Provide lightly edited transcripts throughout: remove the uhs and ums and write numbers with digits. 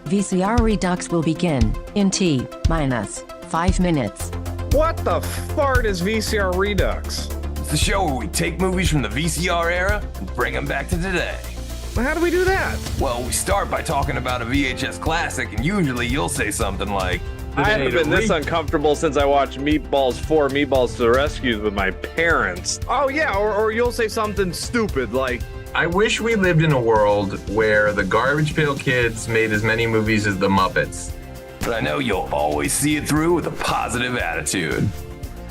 VCR Redux will begin in T-minus 5 minutes. What the fart is VCR Redux? It's the show where we take movies from the VCR era and bring them back to today. How do we do that? Well, we start by talking about a VHS classic, and usually you'll say something like, I haven't been this uncomfortable since I watched Meatballs 4, Meatballs to the Rescue with my parents. Oh yeah, or you'll say something stupid like, I wish we lived in a world where the Garbage Pail Kids made as many movies as the Muppets. but I know you'll always see it through with a positive attitude.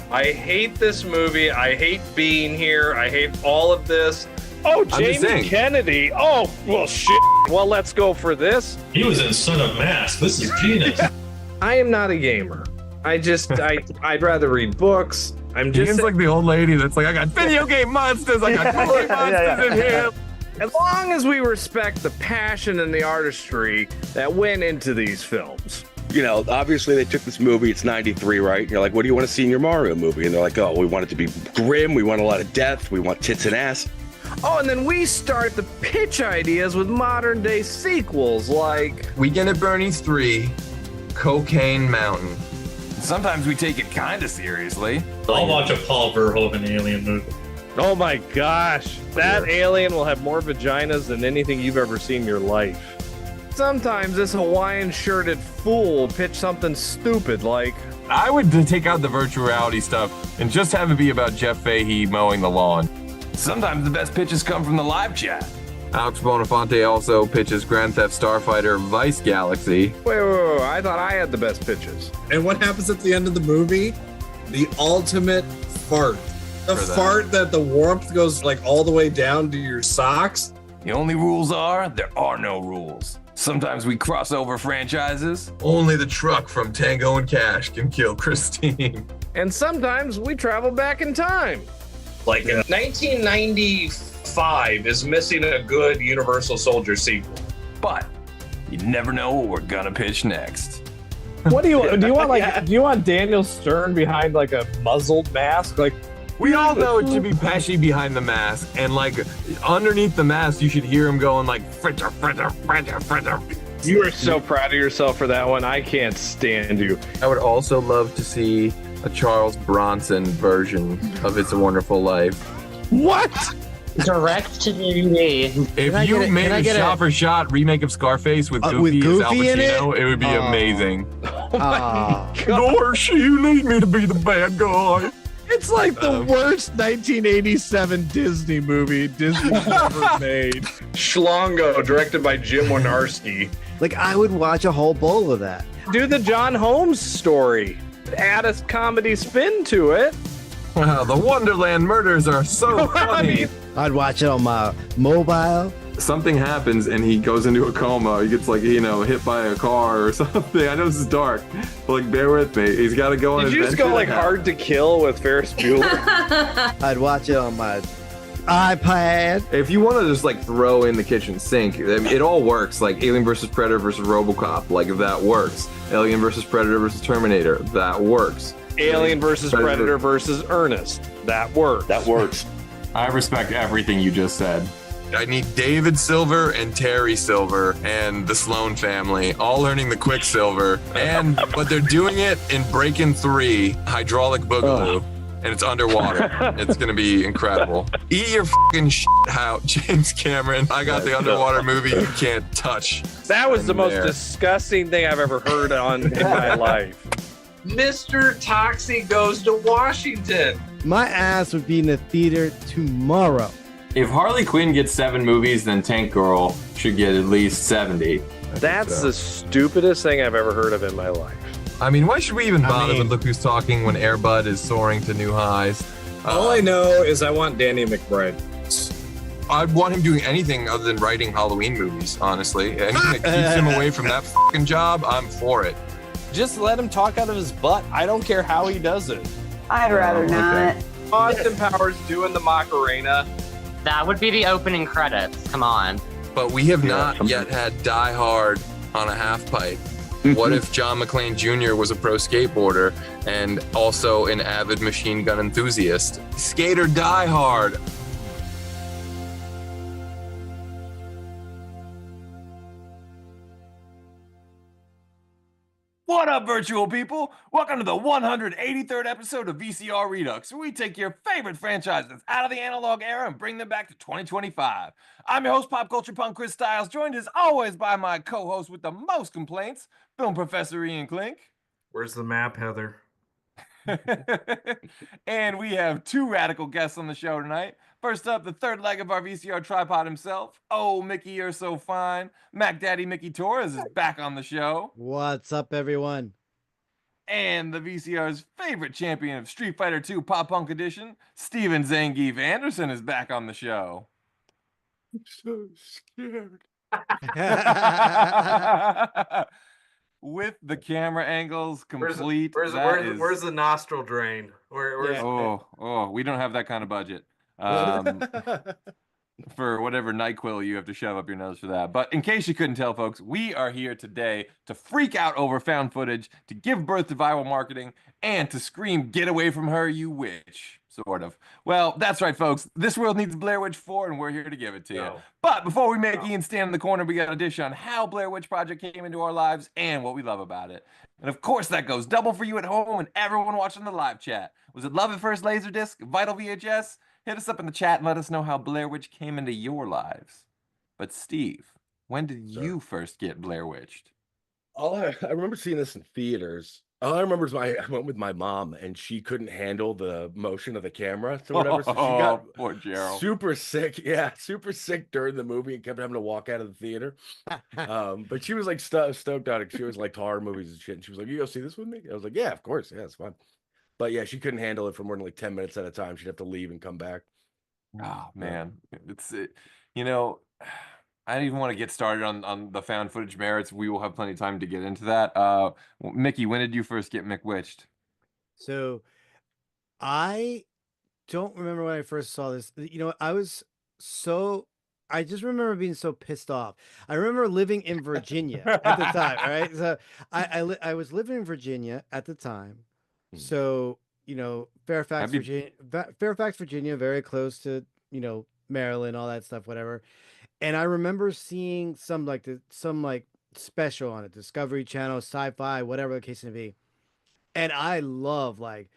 I hate this movie, I hate being here, I hate all of this. Oh, Jamie Kennedy. Oh, well, shit. Well, let's go for this. He was in Son of Mask. This is genius. I am not a gamer. I'd rather read books. I'm just Ian's like the old lady that's like, I got video game monsters, I got toy monsters in here. As long as we respect the passion and the artistry that went into these films. You know, obviously they took this movie, it's 93, right? And you're like, what do you want to see in your Mario movie? And they're like, oh, we want it to be grim, we want a lot of death, we want tits and ass. Oh, and then we start the pitch ideas with modern day sequels like Weekend at Bernie's 3, Cocaine Mountain. Sometimes we take it kind of seriously. I'll watch a Paul Verhoeven alien movie. Oh my gosh, that alien will have more vaginas than anything you've ever seen in your life. Sometimes this Hawaiian shirted fool will pitch something stupid like, I would take out the virtual reality stuff and just have it be about Jeff Fahey mowing the lawn. Sometimes the best pitches come from the live chat. Alex Bonafonte also pitches Grand Theft Starfighter Vice Galaxy. wait, I thought I had the best pitches. And what happens at the end of the movie? The ultimate fart. The fart that the warmth goes like all the way down to your socks. The only rules are, there are no rules. Sometimes we cross over franchises. Only the truck from Tango and Cash can kill Christine. And sometimes we travel back in time. Like 1995 is missing a good Universal Soldier sequel. But you never know what we're gonna pitch next. What do you want? Do you want Daniel Stern behind like a muzzled mask? Like, We all know it should be Pesci behind the mask, and like underneath the mask, you should hear him going like fritter, fritter, fritter, fritter. you are so proud of yourself for that one. I can't stand you. I would also love to see a Charles Bronson version of It's a Wonderful Life. What? Direct to DVD. If you made a shot-for-shot remake of Scarface with Goofy as Al Pacino, it would be amazing. Gosh, you need me to be the bad guy. It's like the worst 1987 Disney movie Disney ever made. Schlongo, directed by Jim Wynorski. Like, I would watch a whole bowl of that. Do the John Holmes story. Add a comedy spin to it. Wow, the Wonderland murders are so funny. I'd watch it on my mobile. Something happens and he goes into a coma. He gets like, hit by a car or something. I know this is dark, but like, bear with me. He's got to go on. Did you just go like Hard to Kill with Ferris Bueller? I'd watch it on my iPad. If you want to just like throw in the kitchen sink, I mean, it all works. Like Alien versus Predator versus RoboCop, like if that works. Alien versus Predator versus Terminator, that works. Alien versus Predator versus Ernest, that works. That works. I respect everything you just said. I need David Silver and Terry Silver and the Sloan family all learning the Quicksilver, but they're doing it in Breakin' 3 Hydraulic Boogaloo. And it's underwater. It's gonna be incredible. Eat your fucking shit out, James Cameron. I got the underwater movie you can't touch. That was the most disgusting thing I've ever heard in my life. Mr. Toxie Goes to Washington. My ass would be in the theater tomorrow. If Harley Quinn gets 7 movies, then Tank Girl should get at least 70. That's the stupidest thing I've ever heard of in my life. I mean, why should we even bother with Look Who's Talking when Air Bud is soaring to new highs? All I know is I want Danny McBride. I'd want him doing anything other than writing Halloween movies, honestly. Anything that keeps him away from that fucking job, I'm for it. Just let him talk out of his butt. I don't care how he does it. I'd rather not. Austin Powers doing the Macarena. That would be the opening credits. Come on. But we have not yet had Die Hard on a half pipe. What if John McClane Jr. was a pro skateboarder and also an avid machine gun enthusiast? Skater Die Hard. What up, virtual people? Welcome to the 183rd episode of VCR Redux, where we take your favorite franchises out of the analog era and bring them back to 2025. I'm your host, pop culture punk Chris Stiles, joined as always by my co-host with the most complaints, film professor Ian Klink. Where's the map, Heather? And we have two radical guests on the show tonight. First up, the third leg of our VCR tripod himself. Oh, Mickey, you're so fine. Mac Daddy Mickey Torres is back on the show. What's up, everyone? And the VCR's favorite champion of Street Fighter II Pop Punk Edition, Steven Zangief Anderson, is back on the show. I'm so scared. With the camera angles complete. Where's the nostril drain? Where's Oh, we don't have that kind of budget. For whatever NyQuil you have to shove up your nose for that. But in case you couldn't tell, folks, we are here today to freak out over found footage, to give birth to viral marketing, and to scream, "Get away from her, you witch." Sort of. Well, that's right, folks. This world needs Blair Witch 4, and we're here to give it to you. But before we make Ian stand in the corner, we got a dish on how Blair Witch Project came into our lives and what we love about it. And of course, that goes double for you at home and everyone watching the live chat. Was it love at first Laserdisc? Vital VHS? Hit us up in the chat and let us know how Blair Witch came into your lives. But Steve, when did you first get Blair Witched? I remember seeing this in theaters. All I remember is I went with my mom and she couldn't handle the motion of the camera or whatever. So she got poor Gerald. super sick. Yeah, super sick during the movie and kept having to walk out of the theater. But she was like stoked on it. She was like horror movies and shit. And she was like, "You go see this with me?" I was like, "Yeah, of course. Yeah, it's fun." But yeah, she couldn't handle it for more than like 10 minutes at a time. She'd have to leave and come back. Oh man, you know, I don't even want to get started on the found footage merits. We will have plenty of time to get into that. Mickey, when did you first get McWitched? So, I don't remember when I first saw this. You know, I just remember being so pissed off. I remember living in Virginia at the time, right? So I was living in Virginia at the time. So, you know, Fairfax, Virginia, very close to, you know, Maryland, all that stuff, whatever. And I remember seeing some special on it, Discovery Channel, Sci-Fi, whatever the case may be. And I love like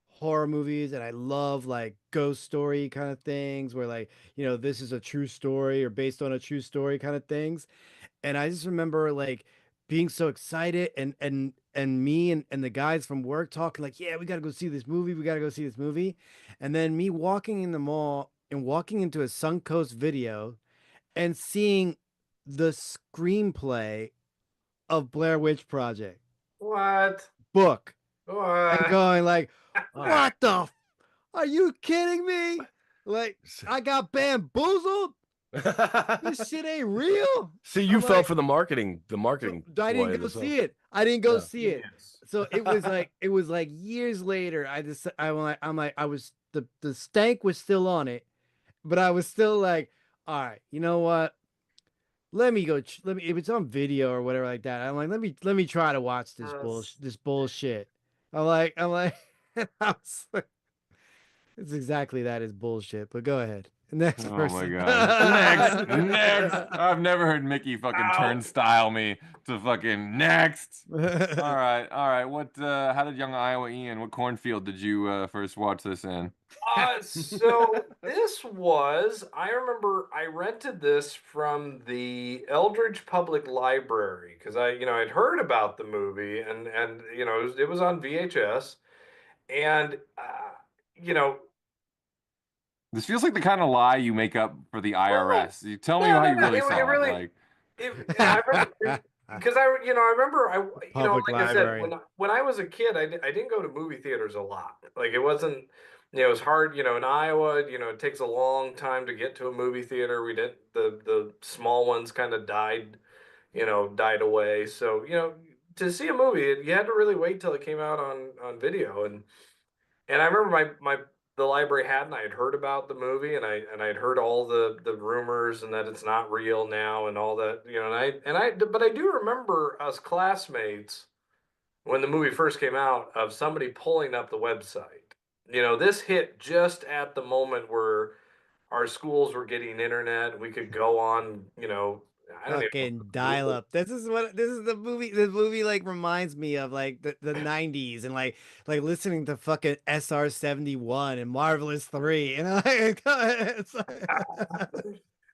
horror movies, and I love like ghost story kind of things where, like, you know, this is a true story or based on a true story kind of things. And I just remember like being so excited and me and the guys from work talking like, "Yeah, we got to go see this movie. We got to go see this movie." And then me walking in the mall and walking into a Suncoast Video and seeing the screenplay of Blair Witch Project. what? Book. What? And going like, "What the are you kidding me? Like, I got bamboozled? This shit ain't real." See, you I'm fell like, for the marketing. I didn't go see it. I didn't go see it. Yes. So it was like years later. I was the stank was still on it, but I was still like, all right, you know what? Let me if it's on video or whatever like that. I'm like, let me try to watch this bullshit. I'm like, I was like, it's exactly that is bullshit. But go ahead. Next Oh person. my god. Next. I've never heard Mickey fucking turnstile me to fucking next. All right. What how did young Iowa Ian, what cornfield did you first watch this in? So this was, I remember I rented this from the Eldridge Public Library because I'd heard about the movie and it was on VHS and This feels like the kind of lie you make up for the IRS. You tell me how you really saw it. Like, because I remember Public like library. I said, when I was a kid, I didn't go to movie theaters a lot. Like it wasn't, it was hard, in Iowa, it takes a long time to get to a movie theater. We didn't, the small ones kind of died away. So, to see a movie, you had to really wait till it came out on video. And I remember the library had, and I had heard about the movie, and I had heard all the rumors and that it's not real now and all that, but I do remember us classmates when the movie first came out of somebody pulling up the website. This hit just at the moment where our schools were getting internet. We could go on, I don't even know Fucking what the dial rule- up. This is the movie. This movie like reminds me of like the 90s and like listening to fucking SR-71 and Marvelous 3. And it's like-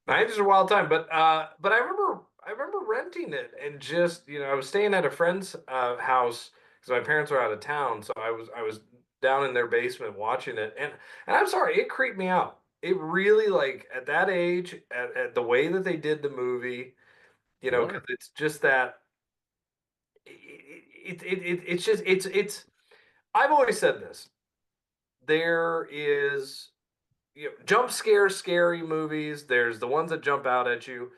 90s are a wild time, but I remember renting it and just I was staying at a friend's house because my parents were out of town, so I was down in their basement watching it, and I'm sorry, it creeped me out. It really like at that age, at the way that they did the movie, because it's just that it's just it's. I've always said this. There is jump scare scary movies. There's the ones that jump out at you,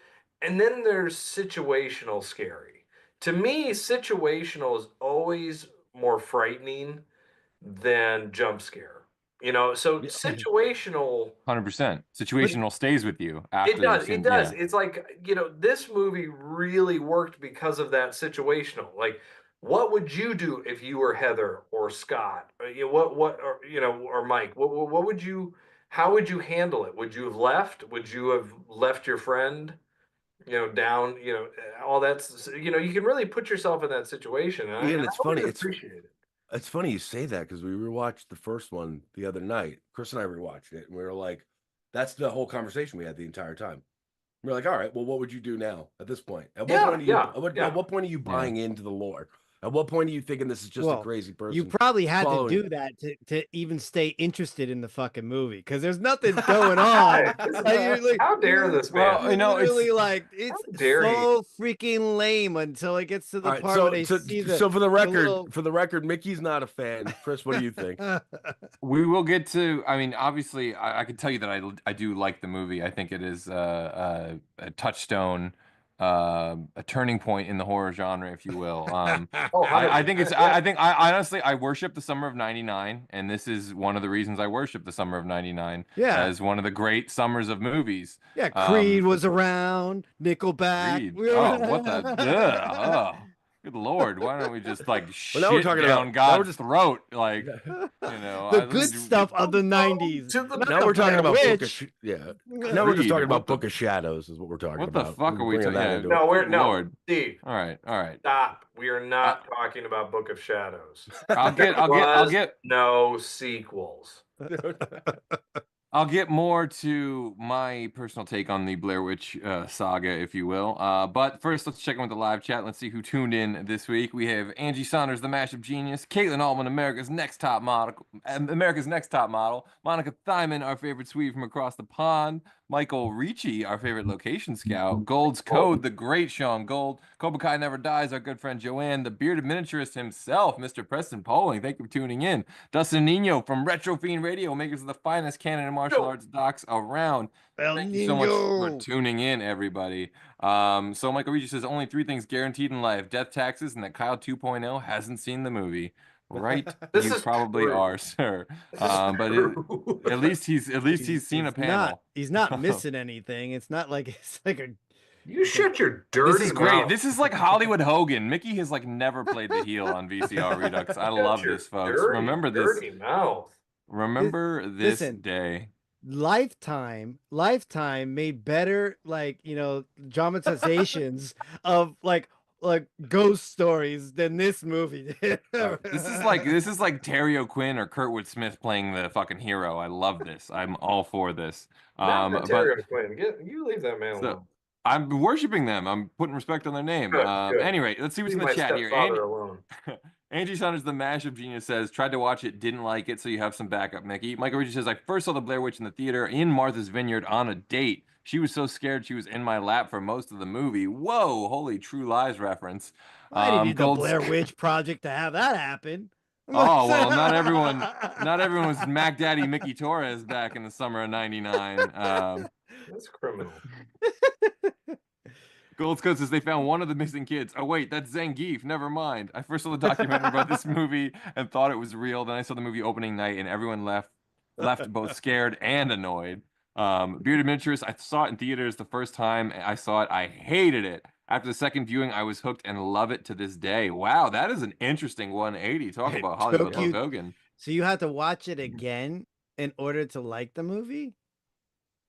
and then there's situational scary. To me, situational is always more frightening than jump scare. So situational. 100%. Situational stays with you after It you've does. seen. It does. Yeah. It's like, this movie really worked because of that situational. Like, what would you do if you were Heather or Scott? Or Mike? What would you, how would you handle it? Would you have left? Would you have left your friend, down, all that's, you can really put yourself in that situation. And Ian, I it's always funny. appreciate it. It's funny you say that because we rewatched the first one the other night. Chris and I rewatched it, and we were like, "That's the whole conversation we had the entire time." We are like, "All right, well, what would you do now at this point? At what point are you? At what point are you buying into the lore? At what point are you thinking this is just a crazy person?" You probably had to following do that to even stay interested in the fucking movie because there's nothing going on. How dare this man? Well, Really like it's dare he? so freaking lame until it gets to the All right, part so where they see the. so for the little- record, Mickey's not a fan. Chris, what do you think? We will get to. I mean, obviously, I can tell you that I do like the movie. I think it is a touchstone, a turning point in the horror genre, if you will. I think it's. I think I honestly I worship the summer of '99, and this is one of the reasons I worship the summer of '99. Yeah. As one of the great summers of movies. Yeah, Creed was around, Nickelback. Creed. Oh, what the? Ugh, oh. Good Lord, why don't we just like shit now we're talking down about- God's now we're just- throat? Like, the good stuff of the 90s. Not Now the we're talking Blair about Witch. Now we're just Creed, talking about what the- Book of Shadows is what we're talking What about. the fuck are we bringing talking? that Yeah. into No, it. we're no, Lord. Steve. All right. Stop. We are not talking about Book of Shadows. I'll get no sequels. I'll get more to my personal take on the Blair Witch saga, if you will. But first, let's check in with the live chat. Let's see who tuned in this week. We have Angie Saunders, the mashup genius; Caitlin Altman, America's Next Top Model; Monica Thyman, our favorite Swede from across the pond; Michael Ricci, our favorite location scout; Gold's Code, the great Sean Gold; Cobra Kai Never Dies, our good friend Joanne; the bearded miniaturist himself, Mr. Preston Poling. Thank you for tuning in. Dustin Nino from Retro Fiend Radio, makers of the finest canon and martial arts docs around. Thank you so much for tuning in, everybody. So Michael Ricci says only 3 things guaranteed in life: death, taxes, and that Kyle 2.0 hasn't seen the movie. Right, This you is probably true. are, sir. But at least he's seen a panel. He's not missing anything. It's not like it's like a. You shut your dirty This is great. mouth. This is like Hollywood Hogan. Mickey has like never played the heel on VCR Redux. I love Shut your this, folks. dirty, Remember this. dirty mouth. Remember this Listen. day. Lifetime made better dramatizations of like ghost stories than this movie did. This is like Terry O'Quinn or Kurtwood Smith playing the fucking hero. I love this. I'm all for this. Not Terry O'Quinn. You leave that man alone. So, I'm worshiping them. I'm putting respect on their name. Good. Anyway, let's see what's in Leave the my chat here. stepfather alone. Angie Saunders, the mashup genius, says, tried to watch it, didn't like it, so you have some backup, Mickey. Michael Ricci says, I first saw the Blair Witch in the theater in Martha's Vineyard on a date. She was so scared she was in my lap for most of the movie. Whoa, holy True Lies reference. I didn't need the Gold's- Blair Witch Project to have that happen. Oh, well, not everyone was Mac Daddy Mickey Torres back in the summer of '99. That's criminal. Goldscoat says they found one of the missing kids. Oh, wait, that's Zangief. Never mind. I first saw the documentary about this movie and thought it was real. Then I saw the movie opening night and everyone left both scared and annoyed. Bearded Miniatures, I saw it in theaters the first time I saw it. I hated it. After the second viewing, I was hooked and love it to this day. Wow, that is an interesting 180. Talk about Hollywood Hulk Hogan. So you have to watch it again in order to like the movie?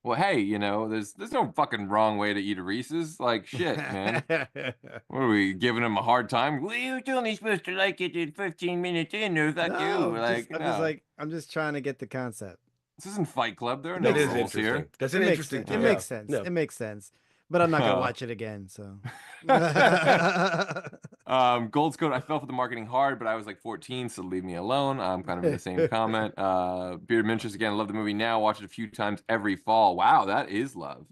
Well, hey, you know, there's no fucking wrong way to eat a Reese's. Like shit, man. What are we giving him a hard time? Well, you're only supposed to like it in 15 minutes in. No, fuck you. No, Like, I'm just no. like, I'm just trying to get the concept. This isn't Fight Club. There are That no is rules interesting. here. That's It an makes interesting sense. thing. It Yeah. makes sense. Yeah. It makes sense. But I'm not gonna watch it again. So. Gold's Code, I fell for the marketing hard, but I was like 14, so leave me alone. I'm kind of in the same comment. Beard Mintress, again, love the movie now. Watch it a few times every fall. Wow, that is love.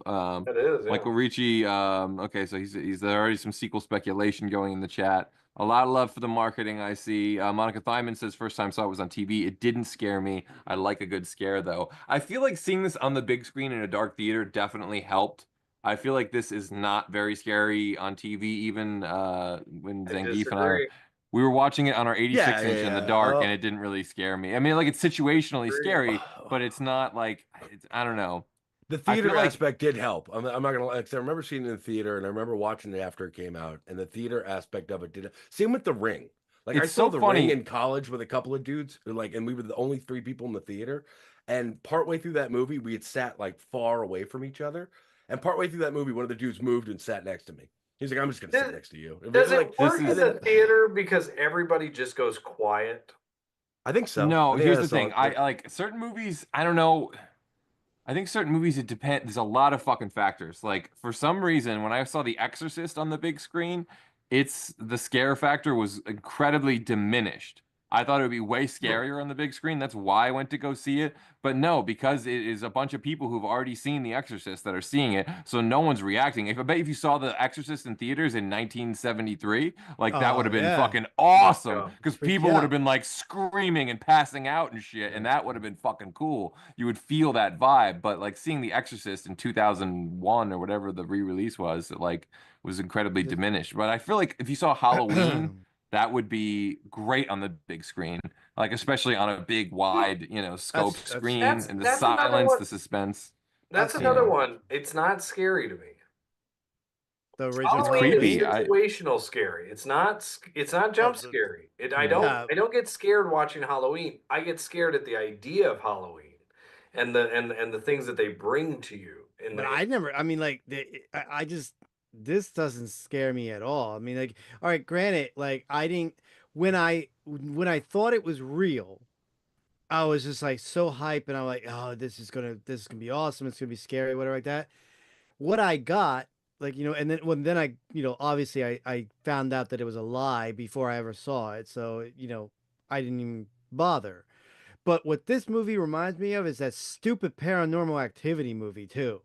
It is. Yeah. Michael Ricci, okay, so he's there already some sequel speculation going in the chat. A lot of love for the marketing, I see. Monica Thyman says, first time saw it was on TV. It didn't scare me. I like a good scare, though. I feel like seeing this on the big screen in a dark theater definitely helped. I feel like this is not very scary on TV, even when Zangief and I we were watching it on our 86-inch in the dark, and it didn't really scare me. I mean, like, it's situationally scary, but it's not like, I don't know. The theater aspect did help. I'm not gonna lie, 'cause I remember seeing it in the theater, and I remember watching it after it came out, and the theater aspect of it did. Same with The Ring. Like, I saw The Ring in college with a couple of dudes, like, and we were the only 3 people in the theater. And partway through that movie, we had sat like far away from each other. And partway through that movie, one of the dudes moved and sat next to me. He's like, "I'm just gonna sit next to you." Does it work in the theater because everybody just goes quiet? I think so. No, here's the thing. I like certain movies. I don't know. I think certain movies, it depends. There's a lot of fucking factors. Like, for some reason, when I saw The Exorcist on the big screen, the scare factor was incredibly diminished. I thought it would be way scarier on the big screen. That's why I went to go see it. But no, because it is a bunch of people who've already seen The Exorcist that are seeing it, so no one's reacting. I bet if you saw The Exorcist in theaters in 1973, like, that would have been fucking awesome, because people would have been like screaming and passing out and shit, and that would have been fucking cool. You would feel that vibe. But like seeing The Exorcist in 2001 or whatever the re-release was, like, was incredibly diminished. But I feel like if you saw Halloween, that would be great on the big screen, like, especially on a big, wide, scope screen, and the silence, the suspense. That's another one. It's not scary to me. The original. It's creepy. It's situational scary. It's not jump scary. I don't get scared watching Halloween. I get scared at the idea of Halloween and the things that they bring to you. But I never. I mean, like, I just. This doesn't scare me at all. I mean, like, all right, granted, like, I didn't when I thought it was real, I was just like so hype, and I'm like, oh, this is gonna be awesome. It's gonna be scary, whatever, like that. What I got, like, and then I, obviously I found out that it was a lie before I ever saw it, so I didn't even bother. But what this movie reminds me of is that stupid Paranormal Activity movie too.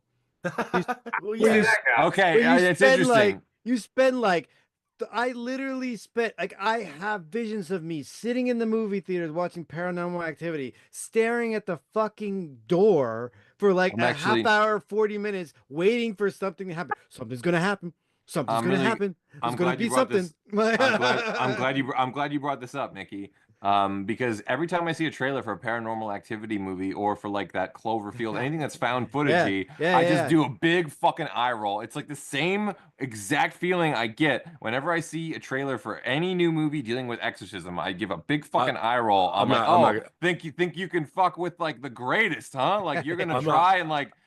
It's interesting. You spend like, I literally spent, like, I have visions of me sitting in the movie theaters watching Paranormal Activity, staring at the fucking door for like half hour, 40 minutes, waiting for something to happen. Something's gonna happen. Something's gonna happen. There's gonna be something. I'm glad you brought this up, Nikki. Because every time I see a trailer for a Paranormal Activity movie, or for like that Cloverfield, anything that's found footage-y, I just do a big fucking eye roll. It's like the same exact feeling I get whenever I see a trailer for any new movie dealing with exorcism. I give a big fucking eye roll. I'm like, think you can fuck with like the greatest, huh? Like, you're gonna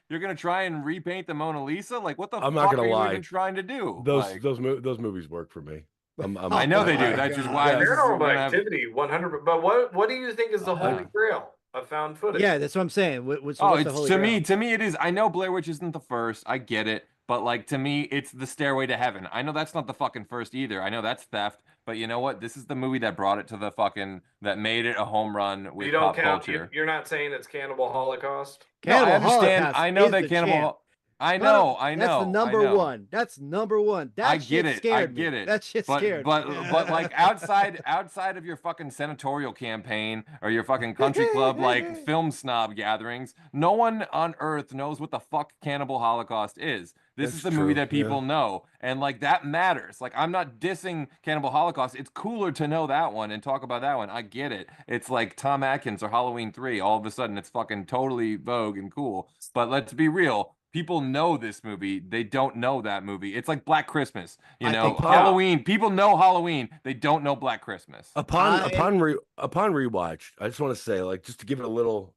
you're gonna try and repaint the Mona Lisa? Like, what the fuck are you even trying to do? Those movies work for me. I know they do. That's just why. Paranormal Activity, 100. But what do you think is the holy grail of found footage? Yeah, that's what I'm saying. What's to me it is. I know Blair Witch isn't the first. I get it, but like, to me, it's the Stairway to Heaven. I know that's not the fucking first either. I know that's theft, but you know what? This is the movie that brought it to the that made it a home run with pop culture. You're not saying it's Cannibal Holocaust? Cannibal I understand. Holocaust I know that Cannibal. I know. That's the number one. That's number one. That I get it. Scared I get me. it. That shit scared me. But like, outside of your fucking senatorial campaign or your fucking country club like film snob gatherings, no one on earth knows what the fuck Cannibal Holocaust is. This is the movie that people know, and like, that matters. Like, I'm not dissing Cannibal Holocaust. It's cooler to know that one and talk about that one. I get it. It's like Tom Atkins or Halloween 3. All of a sudden, it's fucking totally vogue and cool. But let's be real. People know this movie. They don't know that movie. It's like Black Christmas. Halloween. People know Halloween. They don't know Black Christmas. Upon rewatch, I just want to say, like, just to give it a little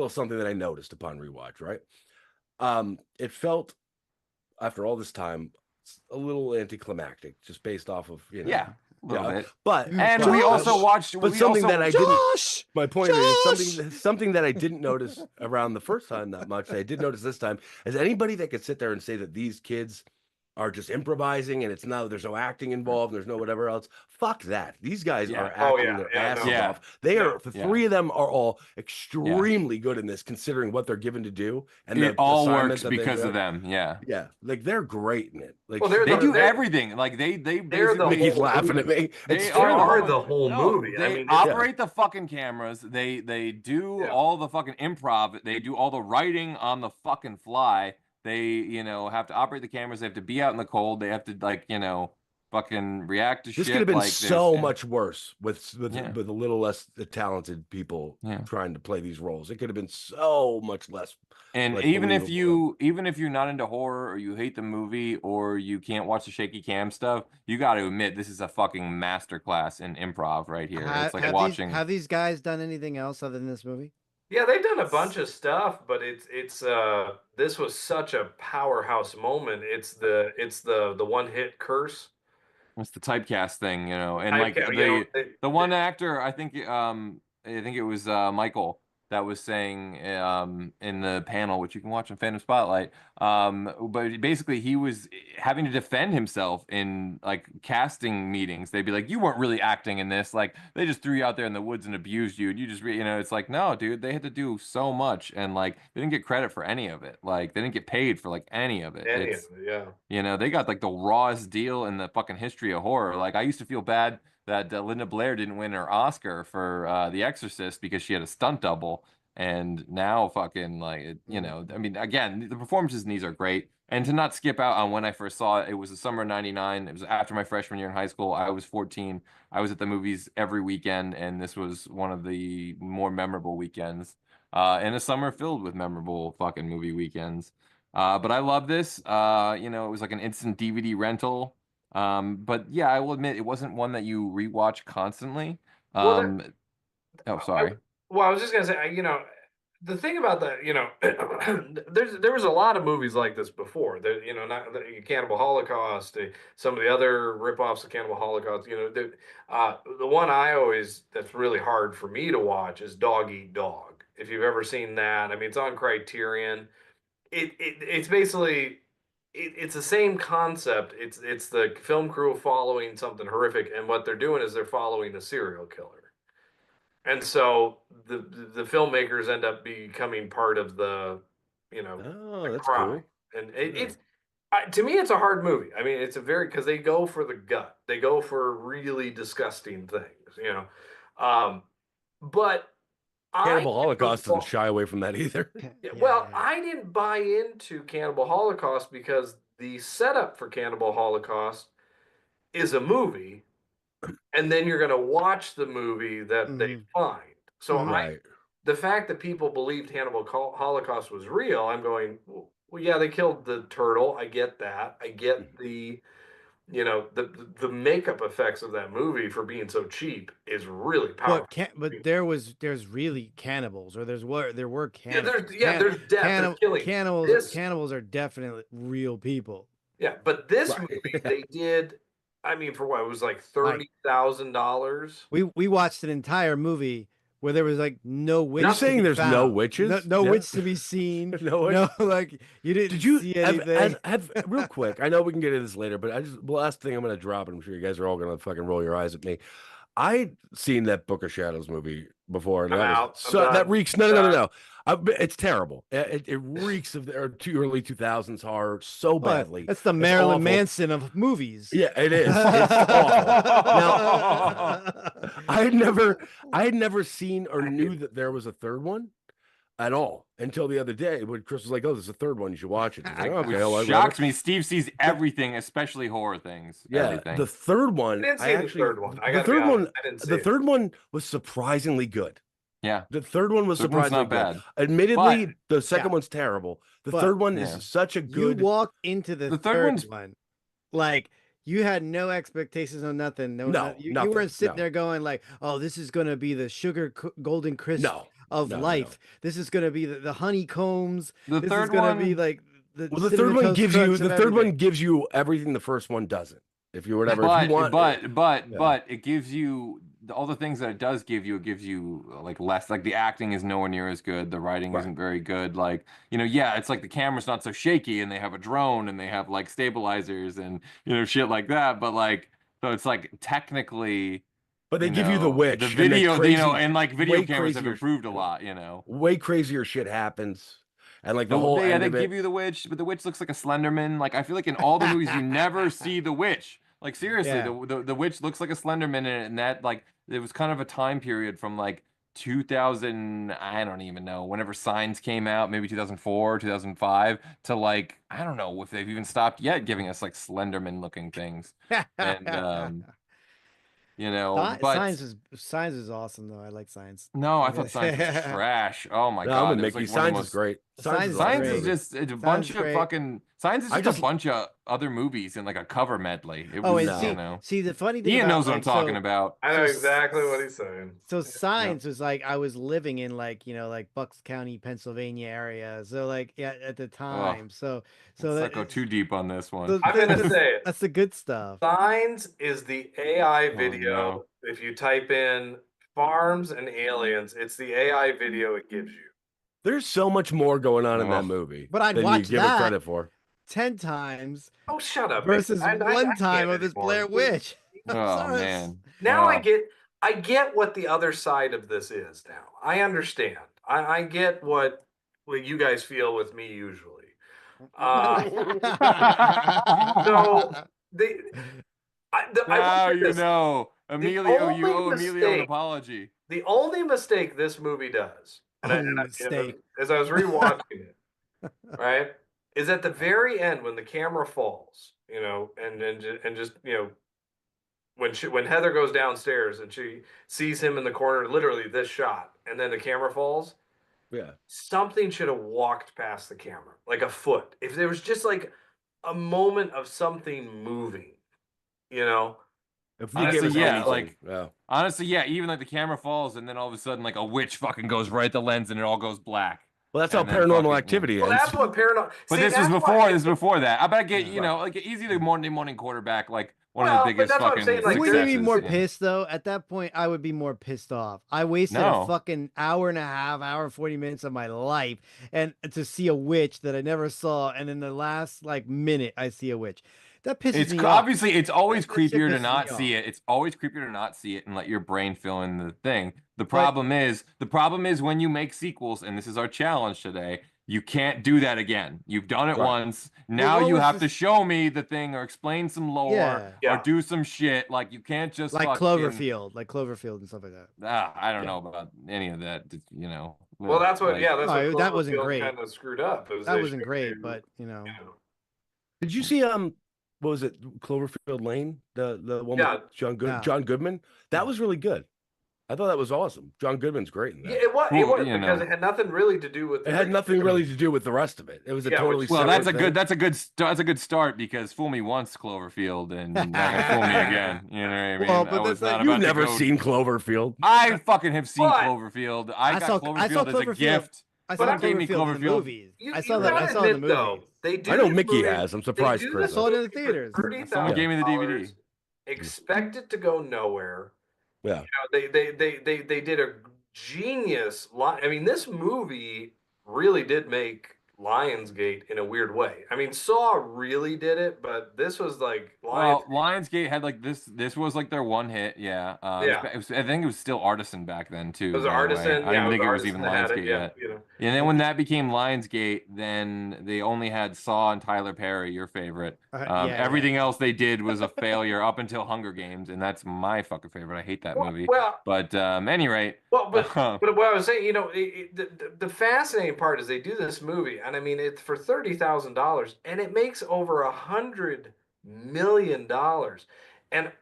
something that I noticed upon rewatch, right? It felt after all this time a little anticlimactic, just based off of Yeah, a little bit. But And but we I- also watched. But we something also, that I Josh! didn't. My point is Josh! something that I didn't notice around the first time that much. That I did notice this time is anybody that could sit there and say that these kids are just improvising and there's no acting involved, there's no whatever else. Fuck that. These guys Yeah. are Oh, acting yeah, their yeah, asses no. Yeah. off. They No. are the Yeah. three of them are all extremely good in this, considering what they're given to do and it the all assignment works that they because do. of them. Yeah. Yeah, like they're great in it. Like Well, they're They the- do they're- everything. Like they they're the basically. he's whole laughing at me. They It's are true. the whole movie. I They mean, operate the fucking cameras. They do Yeah. all the fucking improv. They do all the writing on the fucking fly. They, have to operate the cameras. They have to be out in the cold. They have to fucking react to This shit. could have been like, so there's- much worse with Yeah. with a little less talented people Yeah. trying to play these roles. It could have been so much less. And like, even if believable. even if you're not into horror or you hate the movie or you can't watch the shaky cam stuff, you got to admit this is a fucking masterclass in improv right here. It's like watching. Have these guys done anything else other than this movie? Yeah, they've done a bunch of stuff, but this was such a powerhouse moment. It's the one hit curse. It's the typecast thing, and like Typecast, you know, the one actor, I think it was Michael that was saying in the panel, which you can watch on Fandom Spotlight. But basically he was having to defend himself in like casting meetings. They'd be like, "You weren't really acting in this. Like they just threw you out there in the woods and abused you. And you just, it's like, no, dude, they had to do so much, and like they didn't get credit for any of it. Like they didn't get paid for like any of it. Yeah. They got like the rawest deal in the fucking history of horror. Like I used to feel bad that Linda Blair didn't win her Oscar for The Exorcist because she had a stunt double, and now fucking I mean, again, the performances in these are great. And to not skip out on when I first saw it, it was the summer of '99. It was after my freshman year in high school. I was 14. I was at the movies every weekend, and this was one of the more memorable weekends in a summer filled with memorable fucking movie weekends. But I love this. It was like an instant DVD rental. But yeah, I will admit it wasn't one that you rewatch constantly. Well, Sorry. I was just gonna say, the thing about that, there was a lot of movies like this before. There, not Cannibal Holocaust, some of the other ripoffs of Cannibal Holocaust. The one that's really hard for me to watch is Dog Eat Dog. If you've ever seen that, I mean, it's on Criterion. It's basically. It's the same concept. It's the film crew following something horrific, and what they're doing is they're following a serial killer, and so the filmmakers end up becoming part of the That's crime. cool. And it's to me, it's a hard movie. I mean, it's a because they go for the gut, they go for really disgusting things, but. Cannibal Holocaust doesn't shy away from that either. Well, I didn't buy into Cannibal Holocaust because the setup for Cannibal Holocaust is a movie, and then you're going to watch the movie that they find. So the fact that people believed Cannibal Holocaust was real, I'm going, well, yeah, they killed the turtle. I get that. I get the makeup effects of that movie for being so cheap is really powerful. But there's really cannibals, or there were cannibals. There's death. Cannibals are definitely real people. Yeah, but this movie they did. I mean, for what it was like $30,000. We watched an entire movie where there was like no witch. You're saying there's found. no witches? No witch to be seen. No, like you didn't. Did you see anything? have real quick? I know we can get into this later, but the last thing I'm going to drop, and I'm sure you guys are all going to fucking roll your eyes at me. I'd seen that Book of Shadows movie before, and that reeks. No. It's terrible. It reeks of the early 2000s horror so badly. That's the Marilyn Manson of movies. Yeah, it is. It's awful. Now, I had never seen or knew that there was a third one at all until the other day when Chris was like, "Oh, there's a third one. You should watch it." Like, okay, shocks me. Steve sees everything, especially horror things. Yeah, everything. the third one. I didn't see the third one. The third one was surprisingly good. Yeah, the third one was surprisingly not bad. Admittedly, the second one's terrible. The third one is such a good. You walk into the third one like you had no expectations on nothing. You weren't sitting there going like, "Oh, this is going to be the sugar golden crisp of No, I know. life. This is gonna be the honeycombs. The This is third gonna one, be like the Well, the cinnamon third one toast gives you crunch the of third one everything. gives you everything the first one doesn't. If you whatever, if you want, but it gives you all the things that it does give you. It gives you like less. Like the acting is nowhere near as good. The writing Right. isn't very good. Like yeah, it's like the camera's not so shaky, and they have a drone, and they have like stabilizers, and shit like that. But like, so it's like technically. But they give you the witch. The and video, crazy, and like video way cameras have crazier- improved a lot. Way crazier shit happens, and like the whole They end of it. give you the witch, but the witch looks like a Slenderman. Like I feel like in all the movies you never see the witch. Like seriously, Yeah. the witch looks like a Slenderman, and that like it was kind of a time period from like 2000, I don't even know, whenever Signs came out, maybe 2004, 2005, to like I don't know if they've even stopped yet giving us like Slenderman looking things. And but Science is awesome though. I like Science. no, I thought Signs was trash. Oh my No, God, I'm it with was Mickey. like one of the Signs most- is great. Signs Science great. is just it's a Science bunch is of great. fucking Science is I just a just- bunch of other movies in like a cover medley. It Oh, was, and see the funny thing Ian about, knows what I'm like, talking so- about. I know So exactly what he's saying. So Signs was like I was living in like like Bucks County, Pennsylvania area. So like at the time. So Let's that not go too deep on this one. I'm gonna say it. that's the good stuff. Signs is the AI Oh, video. no. If you type in farms and aliens, it's the AI video it gives you. There's so much more going on in Oh. that movie. But I'd than watch you give that. it credit for. 10 times Oh, shut up! versus I one can't time of this anymore. Blair Witch. I'm Oh sorry. man. Now Oh. I get what the other side of this is now. I understand. I get what you guys feel with me usually. So I will Now say you this. know. Emilio, you only owe Emilio an mistake- apology. The only mistake this movie does, Mistake. as I was rewatching it, right, is at the very end when the camera falls, and just when Heather goes downstairs and she sees him in the corner, literally this shot, and then the camera falls. Yeah. Something should have walked past the camera, like a foot. If there was just like a moment of something moving, If Honestly, gave us yeah, anything, like- yeah. Honestly, yeah, even like the camera falls and then all of a sudden like a witch fucking goes right at the lens and it all goes black. Well, that's how and then Paranormal fucking- Activity Well, ends. that's what paranormal. But this was before that. I bet I get, like easy the morning quarterback, like one of the biggest that's what I'm fucking saying, like, Wouldn't you be successes, more yeah. pissed though? At that point, I would be more pissed off. I wasted No. a fucking hour and a half, hour and 40 minutes of my life, and to see a witch that I never saw, and in the last like minute, I see a witch. That pisses It's me off. obviously it's always That shit creepier to pisses not me see off. it. It's always creepier to not see it and let your brain fill in the thing. The problem is when you make sequels, and this is our challenge today. You can't do that again. You've done it Right. once. Now what you was have to this- show me the thing or explain some lore Yeah. Yeah. or do some shit. Like you can't just like fucking- Cloverfield and stuff like that. I don't know about any of that. Well, that's what. like- Yeah, that's No, what that wasn't great. Kind of screwed up. That wasn't great, but Did you see what was it, Cloverfield Lane? The one Yeah. with Yeah. John Goodman? That was really good. I thought that was awesome. John Goodman's great in that. Yeah, it was. Well, Because it had nothing really to do with. It had nothing really to do with the rest of it. It was a Yeah, totally which- Well, separate that's a thing. good start because fool me once, Cloverfield, and you're not gonna fool me again. You know what I mean? Well, but I was that's like- not You've about to never go- seen Cloverfield. I fucking have seen But- Cloverfield. I got saw Cloverfield I saw as a Cloverfield. gift. I But saw I gave me Cloverfield in the Cloverfield. movies. You I saw gotta that in the admit, movie. though, they do I know this Mickey movie- has. I'm they surprised do Chris this saw it in the movie for theaters. $30,000, Someone gave me the DVD. Expect it to go nowhere. Yeah. They did a genius. I mean, this movie really did make Lionsgate in a weird way. I mean, Saw really did it, but this was like Well, Lionsgate had like this. This was like their one hit. Yeah. Yeah. I think it was still Artisan back then too. it was by the way. Artisan. I don't even think it was Artisan even that had it, Lionsgate yeah, yet. And then when that became Lionsgate, then they only had Saw and Tyler Perry, your favorite. Everything else they did was a failure up until Hunger Games, and that's my fucking favorite. I hate that movie. Well, But any rate, but what I was saying, the fascinating part is they do this movie, and I mean, it's for $30,000, and it makes over $100 million, and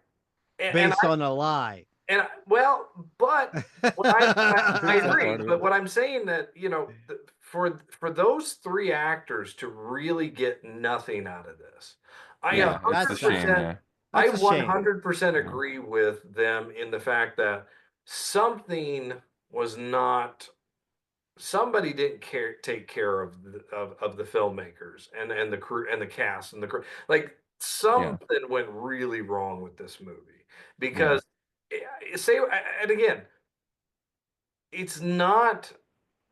Based on a lie. But I agree. Part of But it. what I'm saying that for those three actors to really get nothing out of this, I yeah, it's a 100%. shame. Yeah. I That's a shame. 100% agree with them in the fact that something was not somebody didn't take care of the filmmakers and the crew and the cast and the crew. Like something went really wrong with this movie because say and again, it's not.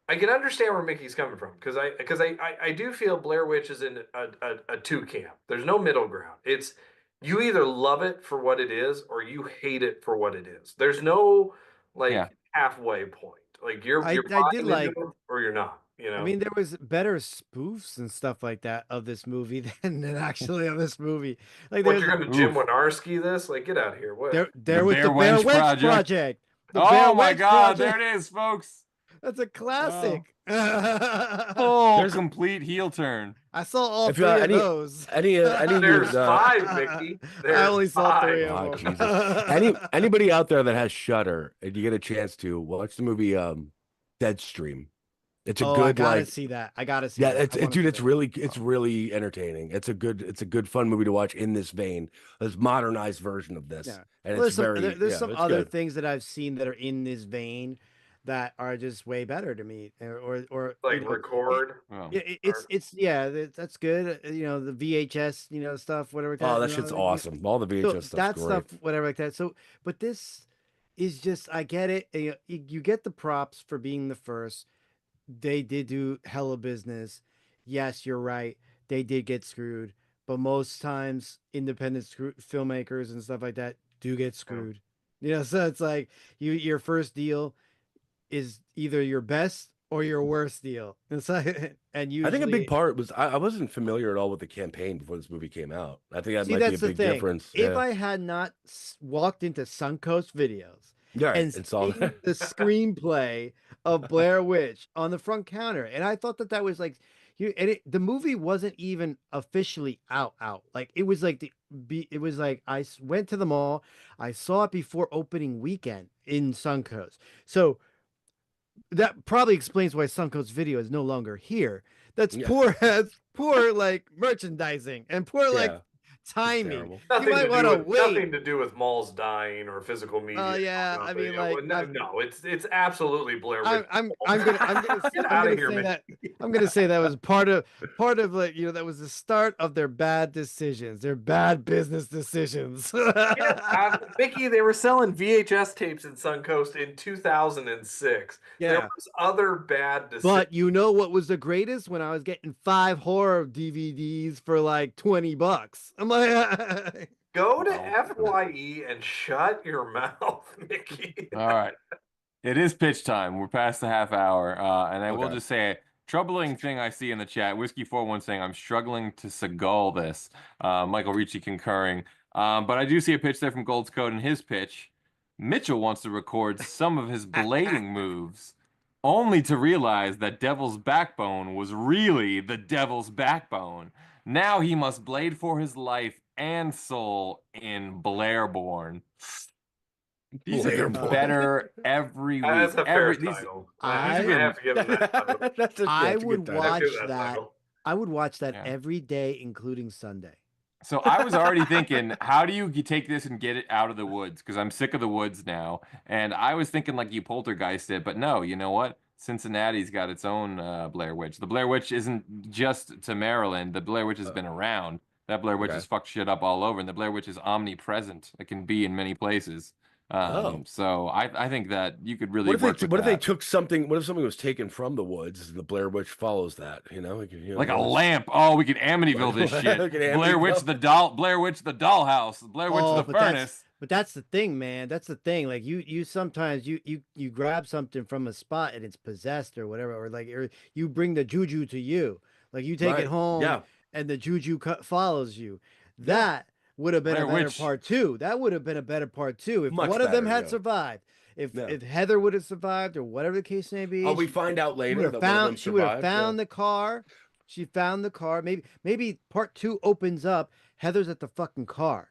I can understand where Mickey's coming from because I do feel Blair Witch is in a two camp. There's no middle ground. It's you either love it for what it is or you hate it for what it is. There's no like halfway point. Like you're I buying did into like. it or you're not. You I know. mean, there was better spoofs and stuff like that of this movie than actually of this movie. Like, What there's you're gonna Jim Wynorski this? Like, get out of here! What? there was the Blair Witch Project. The Oh Blair my Witch God, Project. there it is, folks. That's a classic. Full complete heel turn. I saw all If, three uh, of any- those. There's five, Mickey. There's I only saw five. three Oh, of them. Jesus. Anybody out there that has Shudder and you get a chance to watch the movie Deadstream. It's a I good gotta like see that. I gotta see yeah, that. it's really entertaining. It's a good fun movie to watch in this vein. This modernized version of this. Yeah. And Well, it's there's some it's other good. things that I've seen that are in this vein that are just way better to me, or Like Record. That's good. You know, the VHS, stuff, whatever. Oh, that shit's awesome. All the VHS stuff's that great. stuff, whatever like that. So, but this is just, I get it. You get the props for being the first. They did do hella business. Yes, you're right. They did get screwed, but most times independent filmmakers and stuff like that do get screwed. So it's like your first deal is either your best or your worst deal. It's like, and usually, I think a big part was I wasn't familiar at all with the campaign before this movie came out. I think that might be a big difference. If I had not walked into Suncoast Videos and seen the screenplay of Blair Witch on the front counter, and I thought that was like, the movie wasn't even officially out. Like it was like it was like I went to the mall, I saw it before opening weekend in Suncoast, so that probably explains why Suncoast Video is no longer here. That's poor like merchandising and poor like timing. Nothing to do with malls dying or physical media. Oh yeah, I mean, like, it's absolutely Blair Witch. I'm gonna say that was part of like, that was the start of their bad decisions, their bad business decisions. Mickey, they were selling VHS tapes in Suncoast in 2006. Yeah. There was other bad decisions. But you know what was the greatest? When I was getting 5 horror DVDs for like $20. I'm like, go to FYE and shut your mouth, Mickey. All right. It is pitch time. We're past the half hour. And I will just say, troubling thing I see in the chat, Whiskey41 saying, I'm struggling to Seagull this. Michael Ricci concurring. But I do see a pitch there from Gold's Code, and his pitch. Mitchell wants to record some of his blading moves, only to realize that Devil's Backbone was really the Devil's Backbone. Now he must blade for his life and soul in Blairborn. These are getting better every week. That's a fair title. I have to give him that title. I would watch that. I would watch that every day, including Sunday. So I was already thinking, how do you take this and get it out of the woods? Because I'm sick of the woods now. And I was thinking like you poltergeist it, but no, you know what? Cincinnati's got its own Blair Witch. The Blair Witch isn't just to Maryland. The Blair Witch has been around. That Blair Witch has fucked shit up all over, and the Blair Witch is omnipresent. It can be in many places. So I think that you could really what if they took something? What if something was taken from the woods? The Blair Witch follows that, like a lamp. Oh, we could Amityville this shit. Blair Witch the doll. Blair Witch the dollhouse. Blair Witch the furnace. But that's the thing, man. That's the thing. Like you sometimes you grab something from a spot and it's possessed or whatever, or you bring the juju to you. Like you take it home, and the juju follows you. That would have been a better part two. That would have been a better part two if one of them had survived. If Heather would have survived, or whatever the case may be. Oh, we find out later that she would have found the car. She found the car. Maybe part two opens up. Heather's at the fucking car.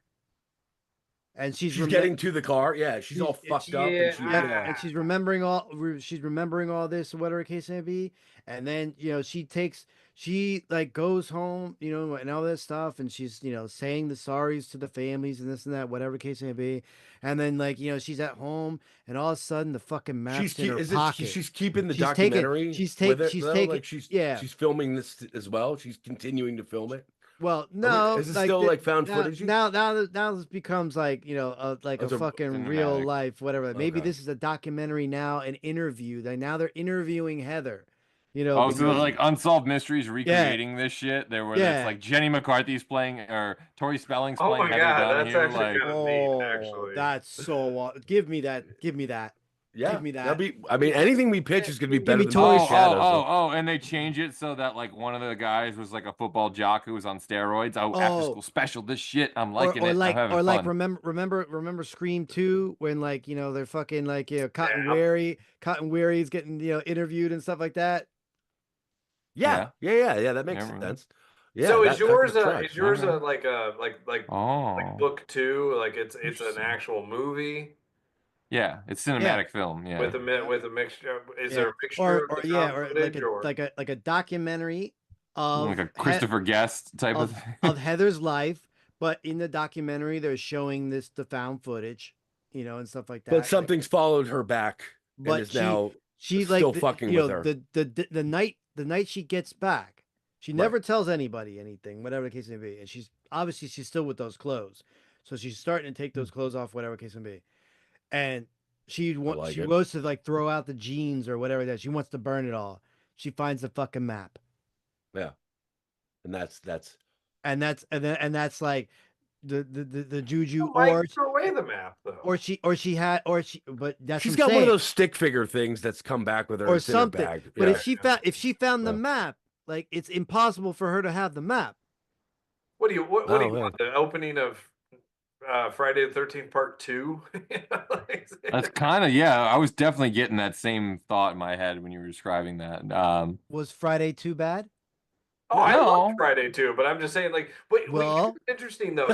and she's getting to the car. Yeah, she's all fucked up, and she and she's remembering all this, whatever the case may be. And then she like goes home, and all this stuff, and she's saying the sorries to the families and this and that, whatever the case may be. And then she's at home, and all of a sudden the fucking map's in her pocket. She's keeping the She's taking- documentary. she's with take- it, she's though? taking- Like she's yeah. she's filming this as well. She's continuing to film it. Well, no, Is it still like found footage? Now this becomes like a fucking real cinematic. life, whatever. Maybe Okay. this is a documentary now, an interview. Now they're interviewing Heather. Oh, so because- like Unsolved Mysteries recreating this shit. There where Yeah. it's like Jenny McCarthy's playing or Tori Spelling's Oh playing my Heather God, down that's here. actually Like, kind of neat, actually. That's so. Give me that. Yeah, Give me that. that'd be. I mean, anything we pitch is gonna be Give better me than Tori Tori Shadows. and they change it so that like one of the guys was like a football jock who was on steroids. After school special, this shit, I'm liking it. I'm having fun. Remember Scream 2 when they're fucking Cotton Weary is getting interviewed and stuff like that. Yeah. That makes Remember. sense. Yeah. So that is yours fucking a tracks. is yours Okay. a like a like Oh, book 2? Like it's an actual movie yeah, it's cinematic film. Yeah, with a mixture. Is Yeah. there a mixture Or of the yeah, found or footage, or like a documentary of like a Christopher Guest type of thing. of Heather's life, but in the documentary they're showing the found footage, and stuff like that. But something's followed her back But and is now she's still like fucking with her. the night she gets back, she never tells anybody anything, whatever the case may be, and she's still with those clothes, so she's starting to take those clothes off, whatever the case may be, and she like it. goes to throw out the jeans or whatever that she wants to burn it all. She finds the fucking map, Yeah. And that's like the juju, Mike threw away the map though. but that's she's what I'm got one saying. of those stick figure things that's come back with her. Or It's in her something. bag. But Yeah. if she found the Yeah. map, like it's impossible for her to have the map. What do you Oh, yeah. want? The opening of Friday the 13th Part 2? That's kind of I was definitely getting that same thought in my head when you were describing that. Was Friday too bad? Oh, I No. love Friday too, but I'm just saying, like, wait, Well- interesting though.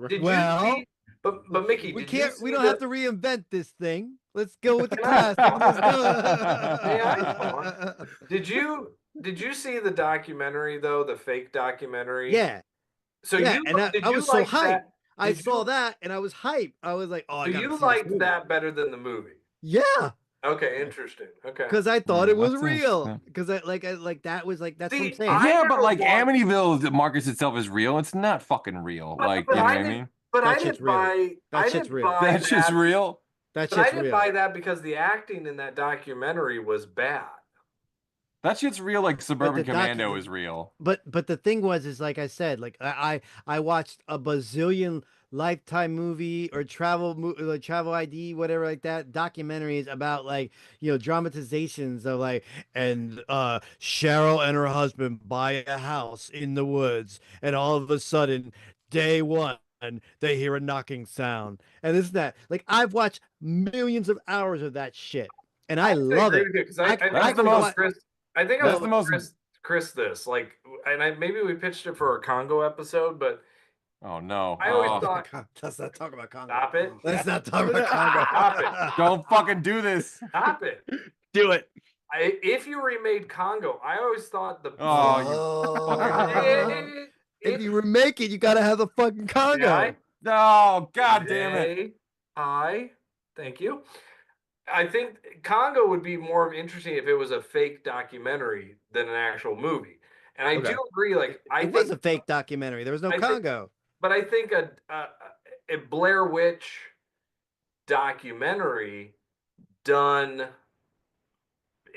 Did Well- you see, but Mickey, We did you can't. see We don't the- have to reinvent this thing. Let's go with the Can I cast. Let's May I go. Did you see the documentary though, the fake documentary? Yeah, So yeah, you and I did was you so like hyped. that? I Did saw you- that and I was hyped. I was like, oh, I So gotta you see this liked movie. that better than the movie? Yeah, Okay, interesting. Okay. because I thought it was That's real. interesting. Because that was like that's what See, I'm saying. I Yeah, but never like watched- Amityville markets itself as real. It's not fucking real. But- Like, but you know I what I didn't- mean? But That I shit's didn't real. buy. That I shit's didn't real. buy That's just that- real. That But I shit's didn't real. buy that because the acting in that documentary was bad. That shit's real. Like Suburban the Commando docu- is real. But the thing is like I said, like I watched a bazillion Lifetime movie or like travel ID, whatever, like that documentaries about like dramatizations of like and Cheryl and her husband buy a house in the woods, and all of a sudden day one they hear a knocking sound, and this and that. Like I've watched millions of hours of that shit, and I love it. Because I That's think the most- Chris, I think I that's was the most- Chris this like, and maybe we pitched it for a Congo episode, but Oh no. I always Oh, thought, Let's not talk about Congo. stop it, Let's not talk about Congo. Stop it. don't fucking do this. stop it. Do it. If you remade Congo, I always thought the If you remake it, you gotta have the fucking Congo. Yeah, No, god damn it. Thank you. I think Congo would be more interesting if it was a fake documentary than an actual movie. And I Okay. do agree. Like I It think, was a fake documentary. There was no I think- Congo. but I think a Blair Witch documentary done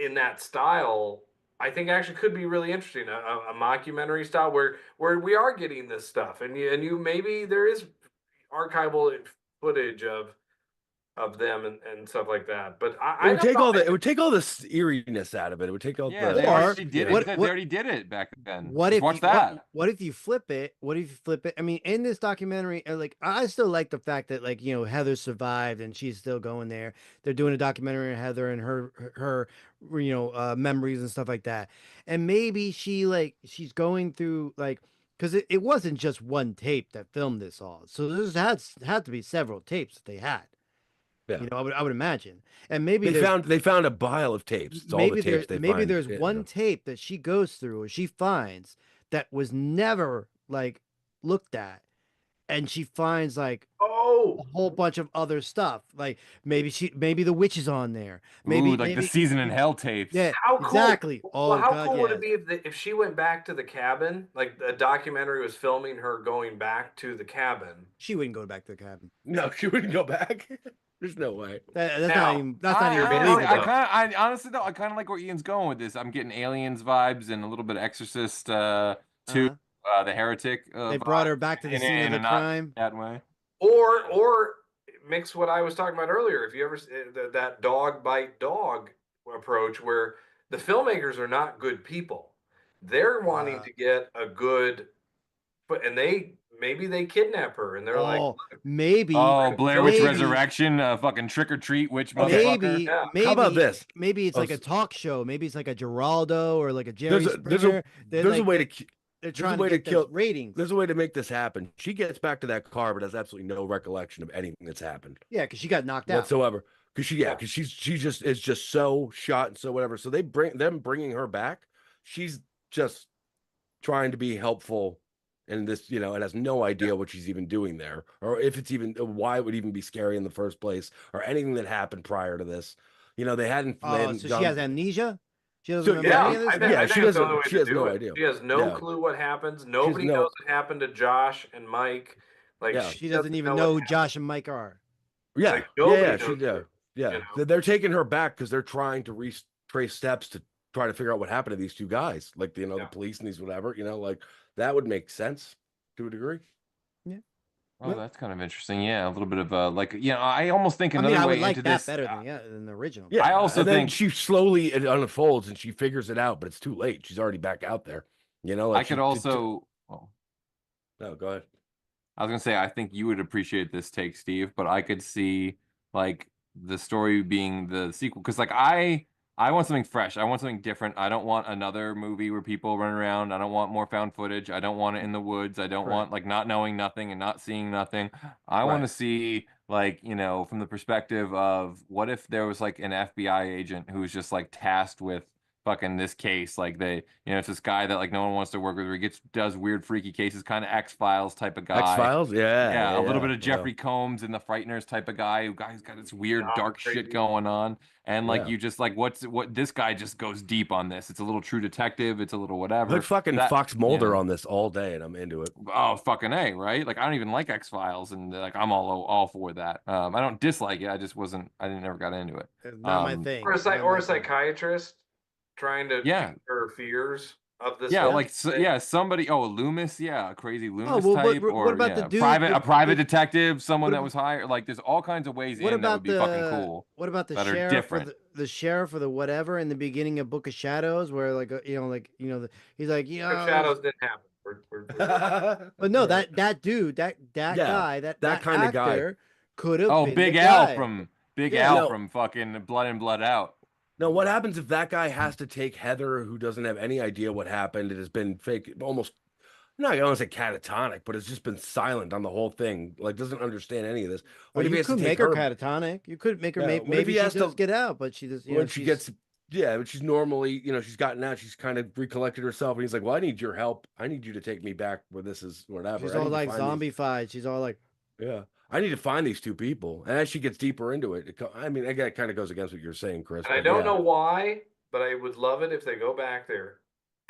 in that style, I think actually could be really interesting. A mockumentary style where we are getting this stuff, and you maybe there is archival footage of them and stuff like that. But It would take all the eeriness out of it. It would take all Yeah, the they already did it. what- They what- already did it back then. What Just if watch you, that? What if you flip it? I mean, in this documentary, like I still like the fact that like Heather survived and she's still going there. They're doing a documentary on Heather and her memories and stuff like that. And maybe she's going through like because it wasn't just one tape that filmed this all. So there's had to be several tapes that they had. Yeah. You know, I would imagine, and maybe They found a pile of tapes. It's all the tapes they maybe find. there's Yeah, one tape that she goes through or she finds that was never like looked at, and she finds like Oh, a whole bunch of other stuff. Like maybe the witch is on there. Maybe Ooh, like the maybe season in hell tapes. yeah, how cool! exactly. Well, Oh how god, cool would yeah. it be if she went back to the cabin? Like the documentary was filming her going back to the cabin. She wouldn't go back to the cabin. No, she wouldn't go back. There's no way. That's Now, not even I believable. honestly though, I kind of like where Ian's going with this. I'm getting Aliens vibes and a little bit of Exorcist too. The Heretic. They brought her back to the scene of the crime. That way. Or mix what I was talking about earlier. If you ever that dog bite dog approach, where the filmmakers are not good people, they're wanting to get a good, but and maybe they kidnap her and they're like, maybe. Oh, Blair Witch maybe, Resurrection, fucking trick or treat witch maybe, motherfucker. Yeah. maybe. How about this? Maybe it's like a talk show. Maybe it's like a Geraldo or like a Jerry Springer. There's a way to. They're trying way to to get kill those ratings. There's a way to make this happen. She gets back to that car, but has absolutely no recollection of anything that's happened Yeah, because she got knocked out. whatsoever. Because she just is just so shot and so whatever. So they bringing her back. She's just trying to be helpful, and this, and has no idea what she's even doing there, or if it's even why it would even be scary in the first place, or anything that happened prior to this. They hadn't. So she has amnesia. She doesn't remember yeah, any of this. I she think that's the doesn't. only way She to has do no it. idea. She has no clue what happens. Nobody knows what happened to Josh and Mike. Like Yeah. She doesn't even know who Josh and Mike are. Yeah, Like, nobody yeah, knows her, yeah. you know? They're taking her back because they're trying to retrace steps to try to figure out what happened to these two guys, like the police and these whatever. Like that would make sense to a degree. Oh, that's kind of interesting. Yeah, a little bit of I almost think I another mean, I way would like into that this. better than the original. Yeah, I also and then think she slowly it unfolds and she figures it out, but it's too late. She's already back out there. Like I could also. No, go ahead. I was gonna say I think you would appreciate this take, Steve, but I could see like the story being the sequel because like I want something fresh. I want something different. I don't want another movie where people run around. I don't want more found footage. I don't want it in the woods. I don't want like not knowing nothing and not seeing nothing. I want to see like, from the perspective of what if there was like an FBI agent who's just like tasked with fucking this case. Like it's this guy that like no one wants to work with where he does weird freaky cases, kind of X-Files type of guy. X-Files? Yeah, a little bit of Jeffrey Combs and the Frighteners type of guy who's got this weird dark shit going on. And like you just like what this guy just goes deep on this. It's a little True Detective, it's a little whatever. Like fucking Fox Mulder on this all day and I'm into it. Oh, fucking A, right? Like I don't even like X-Files and like I'm all for that. I don't dislike it. I just never got into it. It's not my thing. Or a psychiatrist trying to treat her fears of this. Somebody. Oh, Loomis. Yeah, a crazy Loomis well, type. what Or about the dude? a private detective, someone that was hired. Like, there's all kinds of ways that would be fucking cool. What about the that are sheriff? different. The sheriff or the whatever in the beginning of Book of Shadows, where like he's like Shadows didn't happen. But no, that dude, that guy, that kind of guy could have. Oh, been Big the Al guy. from fucking Blood in Blood Out. No, what happens if that guy has to take Heather, who doesn't have any idea what happened? It has been fake, almost, not going to say catatonic, but it's just been silent on the whole thing. Like, doesn't understand any of this. What if he you has could to make take her catatonic. You could make her. Maybe she does get out, but she does. When she gets, but she's normally, she's gotten out. She's kind of recollected herself, and he's like, "Well, I need your help. I need you to take me back where this is, whatever." She's all like zombified. She's all like, yeah. I need to find these two people. And as she gets deeper into it, it kind of goes against what you're saying, Chris. And I don't know why, but I would love it if they go back there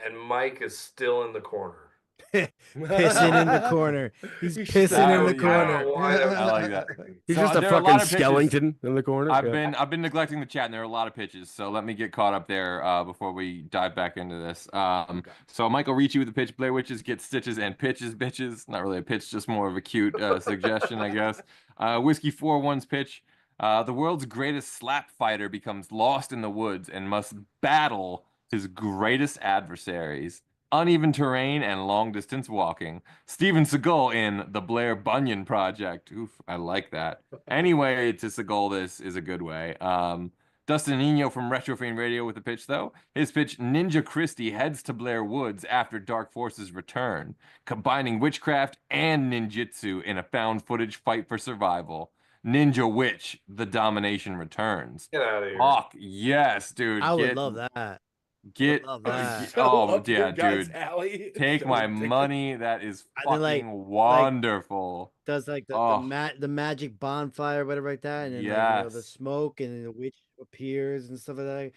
and Mike is still in the corner. pissing in the corner. He's pissing in the corner. I like that. He's just a fucking skeleton in the corner. I've been neglecting the chat, and there are a lot of pitches. So let me get caught up there before we dive back into this. So Michael Ricci with the pitch: Blair Witches get stitches and pitches, bitches. Not really a pitch, just more of a cute suggestion, I guess. Whiskey 4-1's pitch: the world's greatest slap fighter becomes lost in the woods and must battle his greatest adversaries. Uneven terrain and long distance walking. Steven Seagal in The Blair Bunyan Project. Oof, I like that. Anyway, to Seagal this is a good way. Dustin Nino from Retrofane Radio with a pitch, though. His pitch, Ninja Christie heads to Blair Woods after Dark Forces return, combining witchcraft and ninjutsu in a found footage fight for survival. Ninja Witch, the domination returns. Get out of here. Fuck, yes, dude. I would love that. Get, love that. oh, up your yeah, guys' dude. alley. Take So my ridiculous. money. That is And then, fucking wonderful. Does like Oh. the magic bonfire, whatever like that, and then like, the Yes. smoke, and then the witch appears and stuff like that.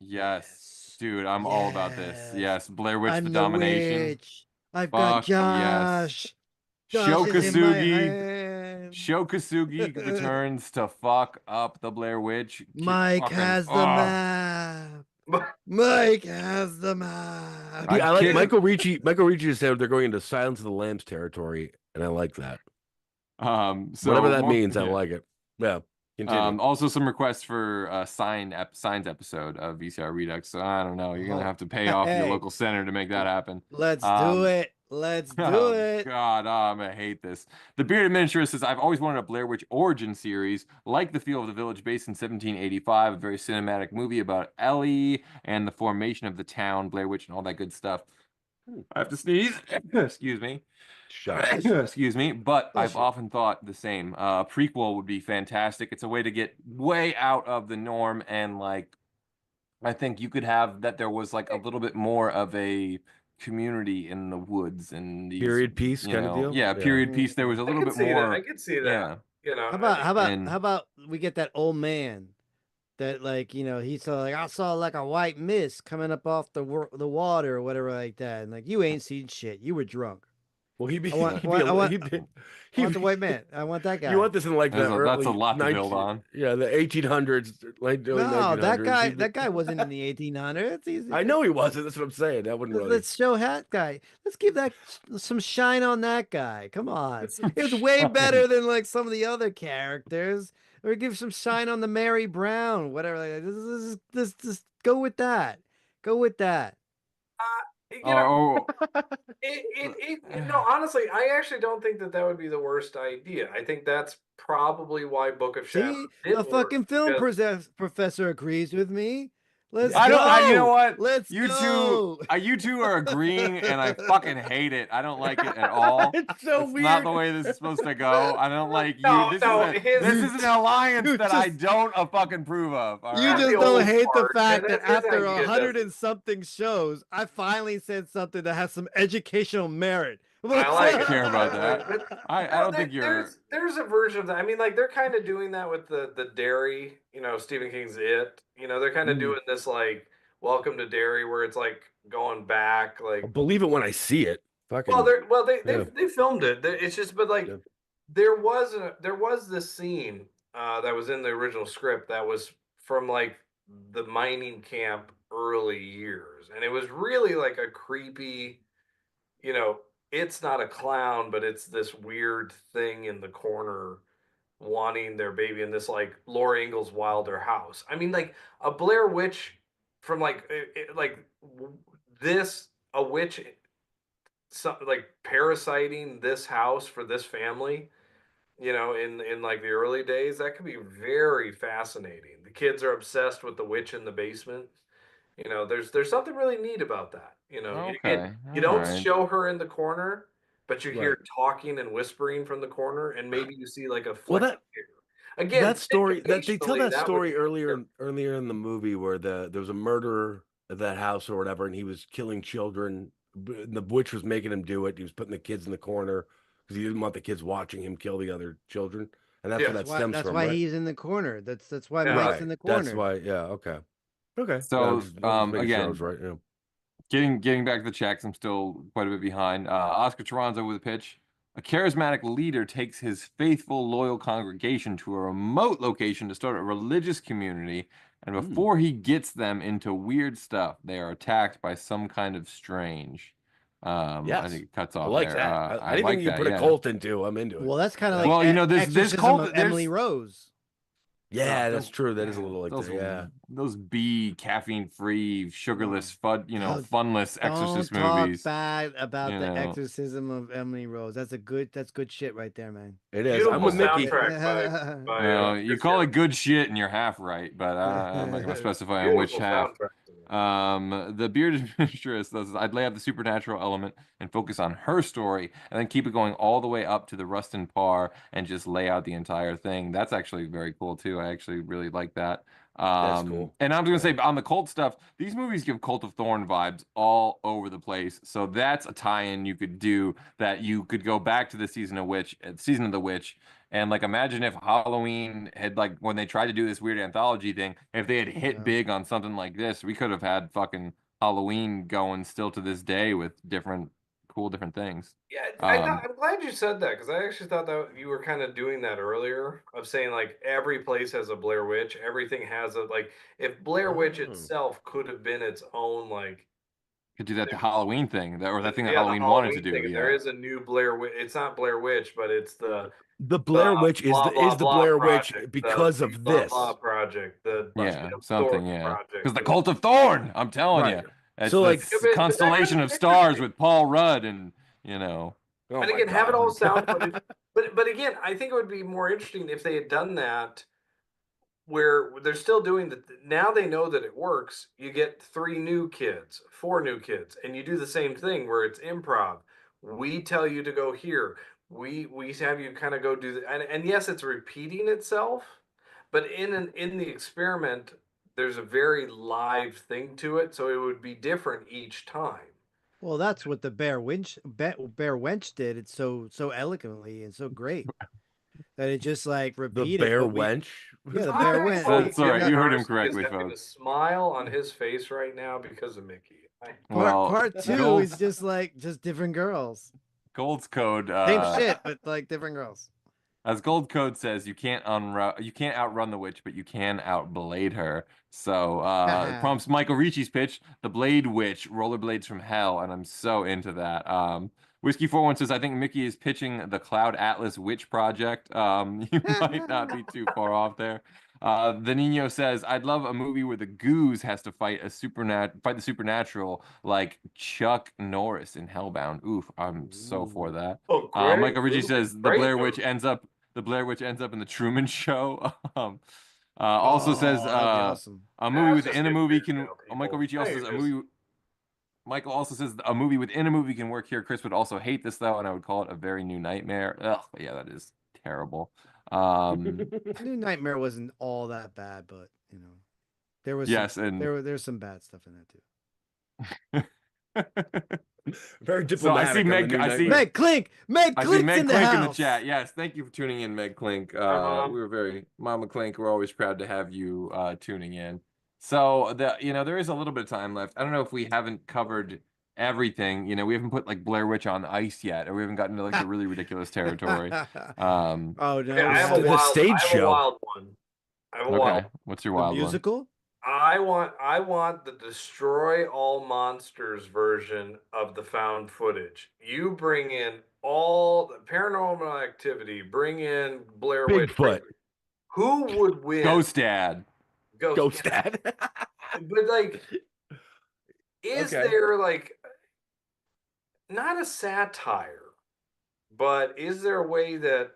Yes, dude, I'm all about this. Yes. Yes, Blair Witch, I'm the domination. witch. I've got Fuck yes. Josh. Josh is in my Shokasugi. hand. Shokasugi returns to fuck up the Blair Witch. Mike Fucking- has the oh. map. Mike has the map. Yeah, I like kidding. Michael Ricci. Michael Ricci said they're going into Silence of the Lambs territory, and I like that. So Whatever that more- means, I yeah. like it. Yeah. Continue. Also some requests for signs episode of VCR Redux. So I don't know. You're gonna have to pay off your Hey. local center to make that happen. Let's Um, do it. Let's do Oh, it. God, I'm gonna hate this. The Bearded Minister says, I've always wanted a Blair Witch origin series, like The Feel of the Village, based in 1785, a very cinematic movie about Ellie and the formation of the town, Blair Witch, and all that good stuff. I have to sneeze. Excuse me. Shut. Excuse me. But Bless I've you. often thought the same. A prequel would be fantastic. It's a way to get way out of the norm, and like, I think you could have that there was like a little bit more of a community in the woods and these, Period piece you kind of know, deal? yeah, Yeah. period piece. There was a I little could bit see more. that. I could see that. Yeah. You know, How about And- how about we get that old man that, like, you know, he saw, like, I saw like a white mist coming up off the water or whatever like that, and like, you ain't seen shit, you were drunk. Well, he'd be. I want- he'd be I want- a- I want- he'd be- I he'd want the be- white man. I want that guy. You want this in like That's the a- that's a early lot to build on. Yeah, the 1800s, like early No, that 1900s. guy. He'd be- That guy wasn't in the 1800s. I know he wasn't. That's what I'm saying. That wouldn't really. Let's show that guy. Let's give that some shine on that guy. Come on, it was way better than like some of the other characters. Or give some shine on the Mary Brown, whatever. Like, just go with that. Go with that. you know, Oh, no, honestly, I actually don't think that would be the worst idea. I think that's probably why Book of Shadows See, did a work, fucking film because- professor agrees with me. Let's I don't. go. You know what? Let's you go. two, you two are agreeing, and I fucking hate it. I don't like it at all. It's so It's weird. not the way this is supposed to go. I don't like you. No, This, no, is, his- this is an alliance You that I just- don't fucking approve of. all You right? just The don't old hate the part, fact and that that's his after idea, 100 doesn't and something shows, I finally said something that has some educational merit. I like it. care about that. But- I no, don't think you're. There's a version of that. I mean, like they're kind of doing that with the Derry, you know, Stephen King's It. You know, they're kind of doing this like Welcome to Derry, where it's like going back, like I'll believe it when I see it. Fucking. they filmed it. It's just, but like Yeah. there was this scene that was in the original script that was from like the mining camp early years, and it was really like a creepy, you know, it's not a clown, but it's this weird thing in the corner wanting their baby in this like Laura Ingalls Wilder house. I mean, like a Blair Witch from like a witch like parasiting this house for this family, you know, in like the early days, that could be very fascinating. The kids are obsessed with the witch in the basement. You know, there's something really neat about that. You know, Okay, you don't alright. show her in the corner, but you hear Right. talking and whispering from the corner, and maybe you see like a Well, fleck of hair. Again, that story that they tell occasionally that would story be earlier in the movie where there was a murderer at that house or whatever, and he was killing children. And the witch was making him do it. He was putting the kids in the corner because he didn't want the kids watching him kill the other children, and that's Yeah. where that That's why, stems that's from. why right? he's in the corner. That's why Yeah. Mike's Right. in the corner. That's why. Yeah. Okay. Okay. So, I was just making sure I again, was right. Yeah. Getting back to the checks, I'm still quite a bit behind. Oscar Toronzo with a pitch. A charismatic leader takes his faithful, loyal congregation to a remote location to start a religious community, and before he gets them into weird stuff, they are attacked by some kind of strange. I Yes. think it cuts I off like there. that. I Anything like you that, put a yeah. cult into, I'm into it. Well, that's kind of like Well, you know, this Exorcism cult- of Emily there's- Rose. Yeah, Ugh, that's true. That is a man, little like those that. Yeah. those B caffeine-free, sugarless, fun, Don't funless don't exorcist talk movies. bad about You the know, exorcism of Emily Rose. That's good shit right there, man. It is. I'm Beautiful with Mickey. soundtrack by you Chris call it Stiles. good shit, and you're half right, but I'm not gonna specify on which Beautiful half. soundtrack. The bearded administrator says, I'd lay out the supernatural element and focus on her story, and then keep it going all the way up to the Rustin Parr and just lay out the entire thing. That's actually very cool too. I actually really like that. That's cool. And I'm gonna say on the cult stuff, these movies give Cult of Thorn vibes all over the place. So that's a tie-in you could do, that you could go back to the season of the witch, and like imagine if Halloween had, like, when they tried to do this weird anthology thing, if they had hit Yeah. big on something like this, we could have had fucking Halloween going still to this day with different things. Yeah, Um, I'm glad you said that because I actually thought that you were kind of doing that earlier of saying like every place has a Blair Witch, everything has a like if Blair Witch Oh. itself could have been its own like could do that the Halloween thing, that thing that the Halloween wanted to do. thing, and there is a new Blair Witch. It's not Blair Witch, but it's the Blair Witch is blah, blah, the blah Blair Witch project, because the of blah, this. blah project, the Something, Thorn yeah. project, Because the Cult of Thorn, I'm telling Right. you, it's So, like- this Yeah, but that constellation kind of of stars interesting. with Paul Rudd, and you know. Oh and my again, have it God. all sound footage. But again, I think it would be more interesting if they had done that where they're still doing the now they know that it works. You get 4 new kids, and you do the same thing where it's improv. We tell you to go here. We have you kind of go do the and yes, it's repeating itself, but in the experiment, there's a very live thing to it, so it would be different each time. Well, that's what the Bear Wench did. It's so eloquently and so great that it just like The repeated Bear what we- Wench. Yeah, the Bear I Wench. hope That's all right, you heard him Darcy correctly, is having folks. a smile on his face right now because of Mickey. Part two Gold's, is just different girls. Gold's Code. Same shit, but like different girls. As Gold Code says, you can't outrun the witch, but you can outblade her. So it prompts Michael Ricci's pitch, the Blade Witch, rollerblades from hell, and I'm so into that. Whiskey 41 says, I think Mickey is pitching the Cloud Atlas Witch Project. You might not be too far off there. The Nino says, I'd love a movie where the Goose has to fight the supernatural, like Chuck Norris in Hellbound. Oof, I'm so for that. Oh, great. Michael Ricci says the Great Blair movie. Witch ends up in the Truman Show. Also says that'd be awesome. a movie That's just within a good movie shit, can. you know, Michael Ricci also says a people. movie. Michael also says a movie within a movie can work here. Chris would also hate this though, and I would call it a very new nightmare. Ugh, yeah, that is terrible. New Nightmare wasn't all that bad, but there was Yes, and there's some bad stuff in that too. Very So I diplomatic. see on the Meg. New I see. Nightmare. Meg Klink, I see Meg in the Klink house. in the chat. Yes, thank you for tuning in, Meg Klink. We were very Mama Klink. We're always proud to have you tuning in. So there is a little bit of time left. I don't know if we haven't covered everything. We haven't put like Blair Witch on ice yet, or we haven't gotten to like the really ridiculous territory. Oh no, Okay, I have The stage I have show. a wild one. I have a wild Okay, what's your the wild one? musical. I want the destroy all monsters version of the found footage. You bring in all the paranormal activity, bring in Blair Witch. Bigfoot. Who would win? Ghost Dad. Ghost Dad. But like, is Okay. there like not a satire, but is there a way that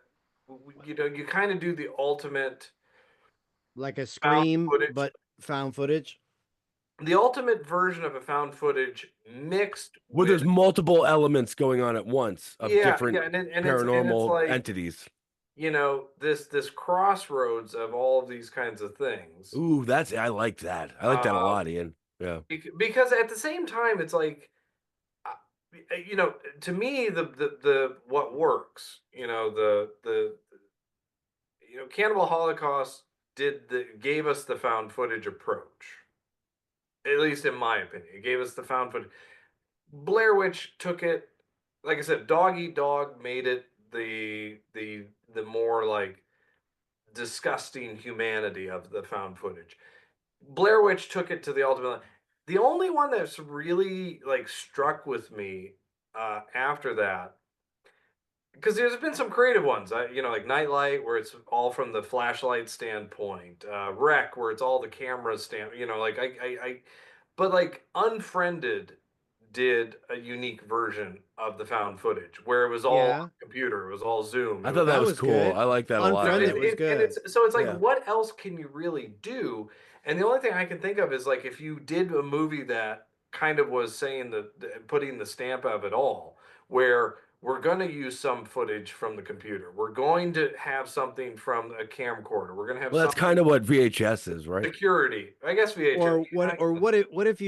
you kind of do the ultimate Like a Scream, footage. but found footage. the ultimate version of a found footage mixed Where there's with multiple elements going on at once of different and it's paranormal like, entities. this crossroads of all of these kinds of things. Ooh, I like that. I like that a lot, Ian. Yeah. Because at the same time, it's like, to me, the what works, Cannibal Holocaust gave us the found footage approach. At least in my opinion, it gave us the found footage. Blair Witch took it, like I said, Dog Eat Dog made it the more like disgusting humanity of the found footage. Blair Witch took it to the ultimate. The only one that's really like struck with me after that because there's been some creative ones, like Nightlight, where it's all from the flashlight standpoint, Wreck, where it's all the camera stand, like but like Unfriended did a unique version of the found footage where it was all Yeah. computer, it was all Zoom. I thought that was cool. good. I like that a lot. Unfriended Yeah. was good. It's like, Yeah. what else can you really do? And the only thing I can think of is like if you did a movie that kind of was saying putting the stamp of it all, where we're going to use some footage from the computer, we're going to have something from a camcorder, we're going to have Well, that's kind of what VHS is, right? security. I guess VHS. What if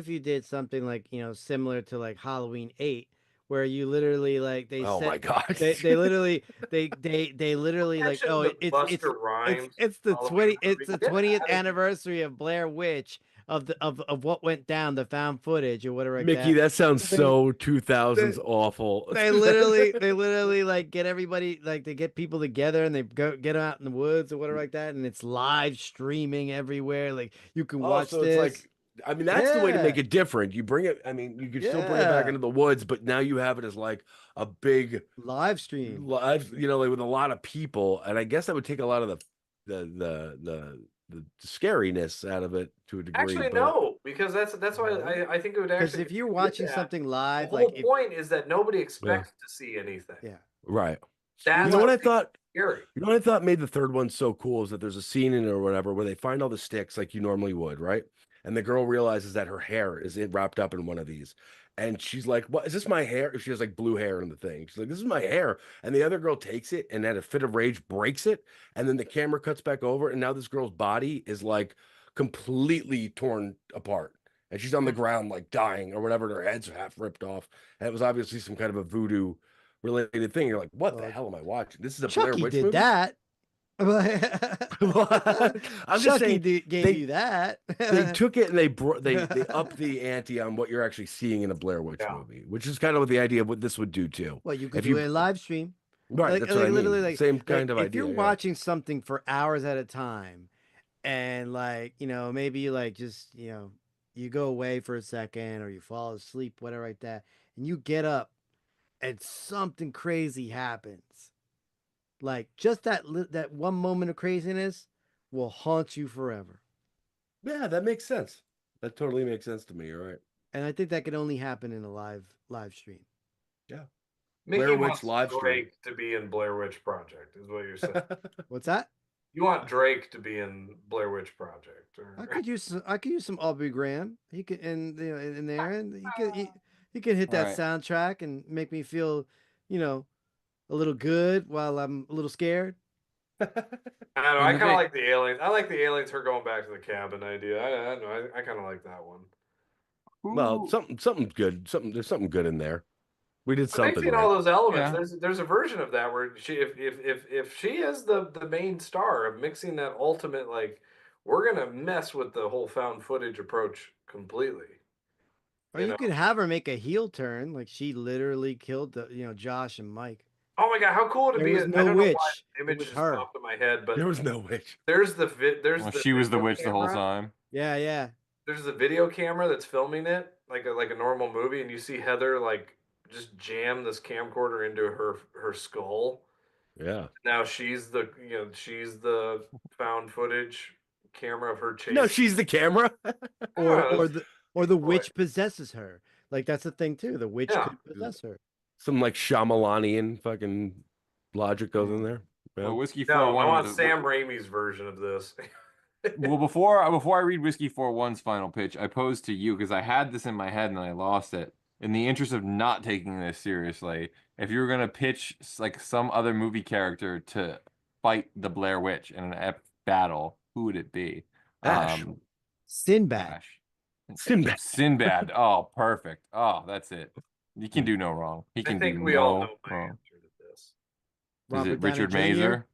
you did something like, similar to like Halloween 8, where you literally like Oh my gosh. they literally like, Imagine oh, the Buster Rhymes it's the Halloween 20th movie. Get 20th outta here. anniversary of Blair Witch of what went down, the found footage or whatever like Mickey, that. that sounds so 2000s awful. They literally like get everybody, like they get people together and they get out in the woods or whatever like that, and it's live streaming everywhere. Like you can watch so this. it's like, I mean, that's the way to Yeah. make it different. You bring it, I mean, you could still bring it back Yeah. into the woods, but now you have it as like a big live stream. live, like with a lot of people. And I guess that would take a lot of the scariness out of it to a degree. Actually, but- no, because that's why I think it would Because actually. if you're with watching that, something the live, whole like if, point is that nobody expects to see anything. yeah, Right. That's You know what I think thought? Scary. You know what I thought made the third one so cool is that there's a scene in it or whatever where they find all the sticks like you normally would, right? And the girl realizes that her hair is wrapped up in one of these. And she's like, "What is this, my hair?" She has like blue hair in the thing. She's like, "This is my hair." And the other girl takes it and at a fit of rage breaks it. And then the camera cuts back over. And now this girl's body is like completely torn apart. And she's on the ground like dying or whatever. And her head's half ripped off. And it was obviously some kind of a voodoo related thing. You're like, what the hell am I watching? This is a Blair Chucky Witch did movie? that. I'm just Chucky saying gave you that. they took it and they upped the ante on what you're actually seeing in a Blair Witch movie, which is kind of what the idea of what this would do too. Well, you could If do a live stream. Right, Like, that's what I mean. literally, like Same kind of if idea. you're yeah. watching something for hours at a time, and like maybe you like just you go away for a second or you fall asleep, whatever like that, and you get up and something crazy happens. Like just that one moment of craziness will haunt you forever. Yeah, that makes sense. That totally makes sense to me. You're right. And I think that could only happen in a live stream. Yeah. Mickey Blair Witch wants live stream. Drake to be in Blair Witch Project, is what you're saying. What's that? You want Drake to be in Blair Witch Project? I could use some Aubrey Graham. He could in there, and he could hit that Right. soundtrack and make me feel, a little good while I'm a little scared. I don't know. I kind of like the aliens. I like the aliens. Her going back to the cabin idea. I don't know. I kind of like that one. Well, something's good. There's something good in there. We did But something. mixing all those elements. Yeah. There's a version of that where if she is the main star of mixing that ultimate, like, we're gonna mess with the whole found footage approach completely. Or you could have her make a heel turn, like she literally killed Josh and Mike. Oh my god, how cool would it There be? was I no don't know witch. why It image was just her. popped in my head, but There was no witch. there's the She was the video witch the whole camera. time. Yeah. There's the video camera that's filming it like a normal movie, and you see Heather like just jam this camcorder into her skull. Yeah. Now she's the found footage camera of her chase. No, she's the camera. Or the witch possesses her. Like that's the thing too. The witch Yeah. could possess her. Some like Shyamalanian fucking logic goes in there. Yeah. Well, Whiskey No, 4-1 I want was a- Sam Raimi's version of this. Well, before I read Whiskey 4-1's final pitch, I posed to you because I had this in my head and I lost it. In the interest of not taking this seriously, if you were gonna pitch like some other movie character to fight the Blair Witch in an epic battle, who would it be? Ash. Sinbad. Ash. Sinbad. Sinbad. Oh, perfect. Oh, that's it. You can do no wrong. He I can think do we all no know my wrong. answer to this. Is Robert it Richard Downey Jr.? Mazer?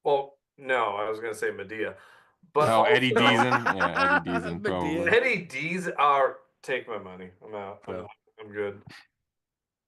Well, no, I was gonna say Medea. But Oh, Eddie also- Deason. Yeah, Eddie Deason. Probably. Medea. Eddie Deason are take my money. I'm out. I'm good.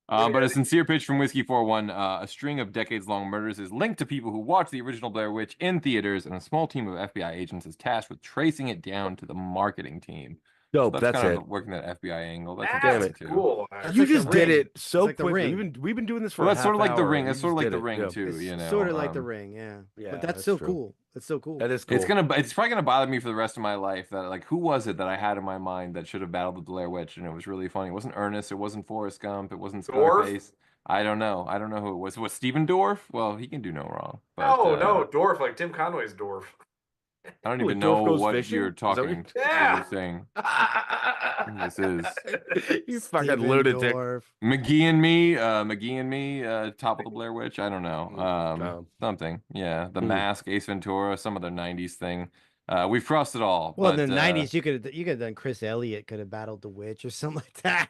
But a sincere pitch from Whiskey 4-1, a string of decades-long murders is linked to people who watched the original Blair Witch in theaters, and a small team of FBI agents is tasked with tracing it down to the marketing team. Dope. That's That's kind it. of working that FBI angle. That's That's Damn interesting too. cool. That's You like the just did Ring. it so like the quickly. Ring. We've been doing this for Well, a that's sort of half like the hour, Ring. and That's you sort of just like did the it. Ring Yeah. too. It's You know, sort of like the Ring, yeah. Yeah, But that's that's so true. cool. It's so cool. That is cool. It's probably gonna bother me for the rest of my life that like who was it that I had in my mind that should have battled the Blair Witch and it was really funny. It wasn't Ernest. It wasn't Forrest Gump. It wasn't Dorf? Scarface. I don't know. I don't know who it was. Was Steven Dorff? Well, he can do no wrong. But, No, Dorf, like Tim Conway's Dorf. I don't Wait, even Dorf know goes what fishing? you're Is that what talking. you're- Yeah. You're saying. This is You fucking Steven lunatic. Dorff. McGee and me, top of the Blair Witch. I don't know. Something. Yeah, The Mask, Ace Ventura, some other '90s thing. We've crossed it all. Well, but, in the '90s, you could have done Chris Elliott could have battled the witch or something like that.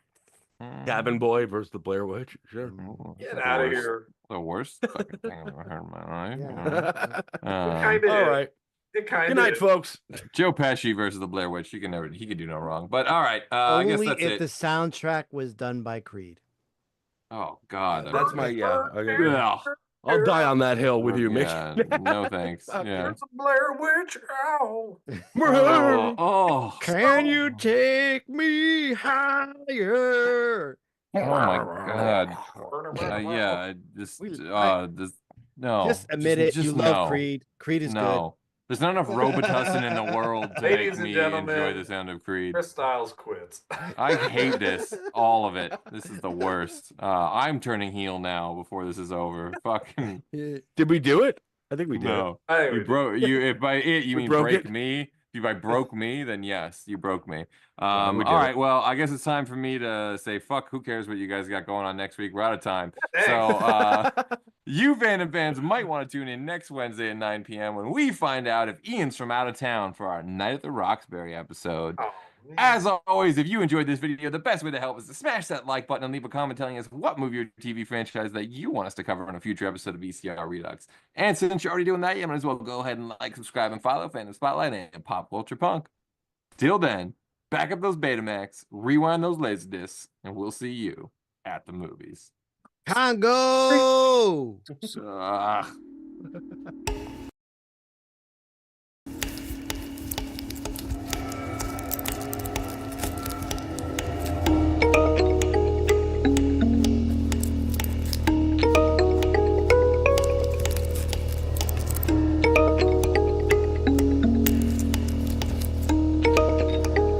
Cabin Boy versus the Blair Witch. Sure. Get out of here. The worst fucking thing I've ever heard in my life. Yeah. All right. It kind Good of night, folks. Joe Pesci versus the Blair Witch. He could do no wrong. But all right, I guess Only that's if it. the soundtrack was done by Creed. Oh God, That's my Okay. Ugh. I'll die on that hill with you, Mick. Yeah, no thanks. Yeah. There's a Blair Witch. Ow. Oh, Can you take me higher? oh my God. Yeah, this. This. No. Just admit it. You love no. Creed. Creed is No. There's not enough Robitussin in the world to Ladies make and me gentlemen, enjoy the sound of Creed. Chris Stiles quits. I hate this. All of it. This is the worst. I'm turning heel now before this is over. Fucking Did we do it? I think we did. no. I think we You broke you if by it you We mean broke break it? me. If by broke me, then yes, you broke me. we All did right, it. well, I guess it's time for me to say fuck, who cares what you guys got going on next week? We're out of time. Thanks. So you Fandom fans might want to tune in next Wednesday at 9 p.m. when we find out if Ian's from out of town for our Night at the Roxbury episode. Oh, man. As always, if you enjoyed this video, the best way to help is to smash that like button and leave a comment telling us what movie or TV franchise that you want us to cover on a future episode of VCR Redux. And since you're already doing that, you might as well go ahead and like, subscribe, and follow Fandom Spotlight and Pop Culture Punk. Till then, back up those Betamax, rewind those Laserdiscs, and we'll see you at the movies. Congo! Ugh.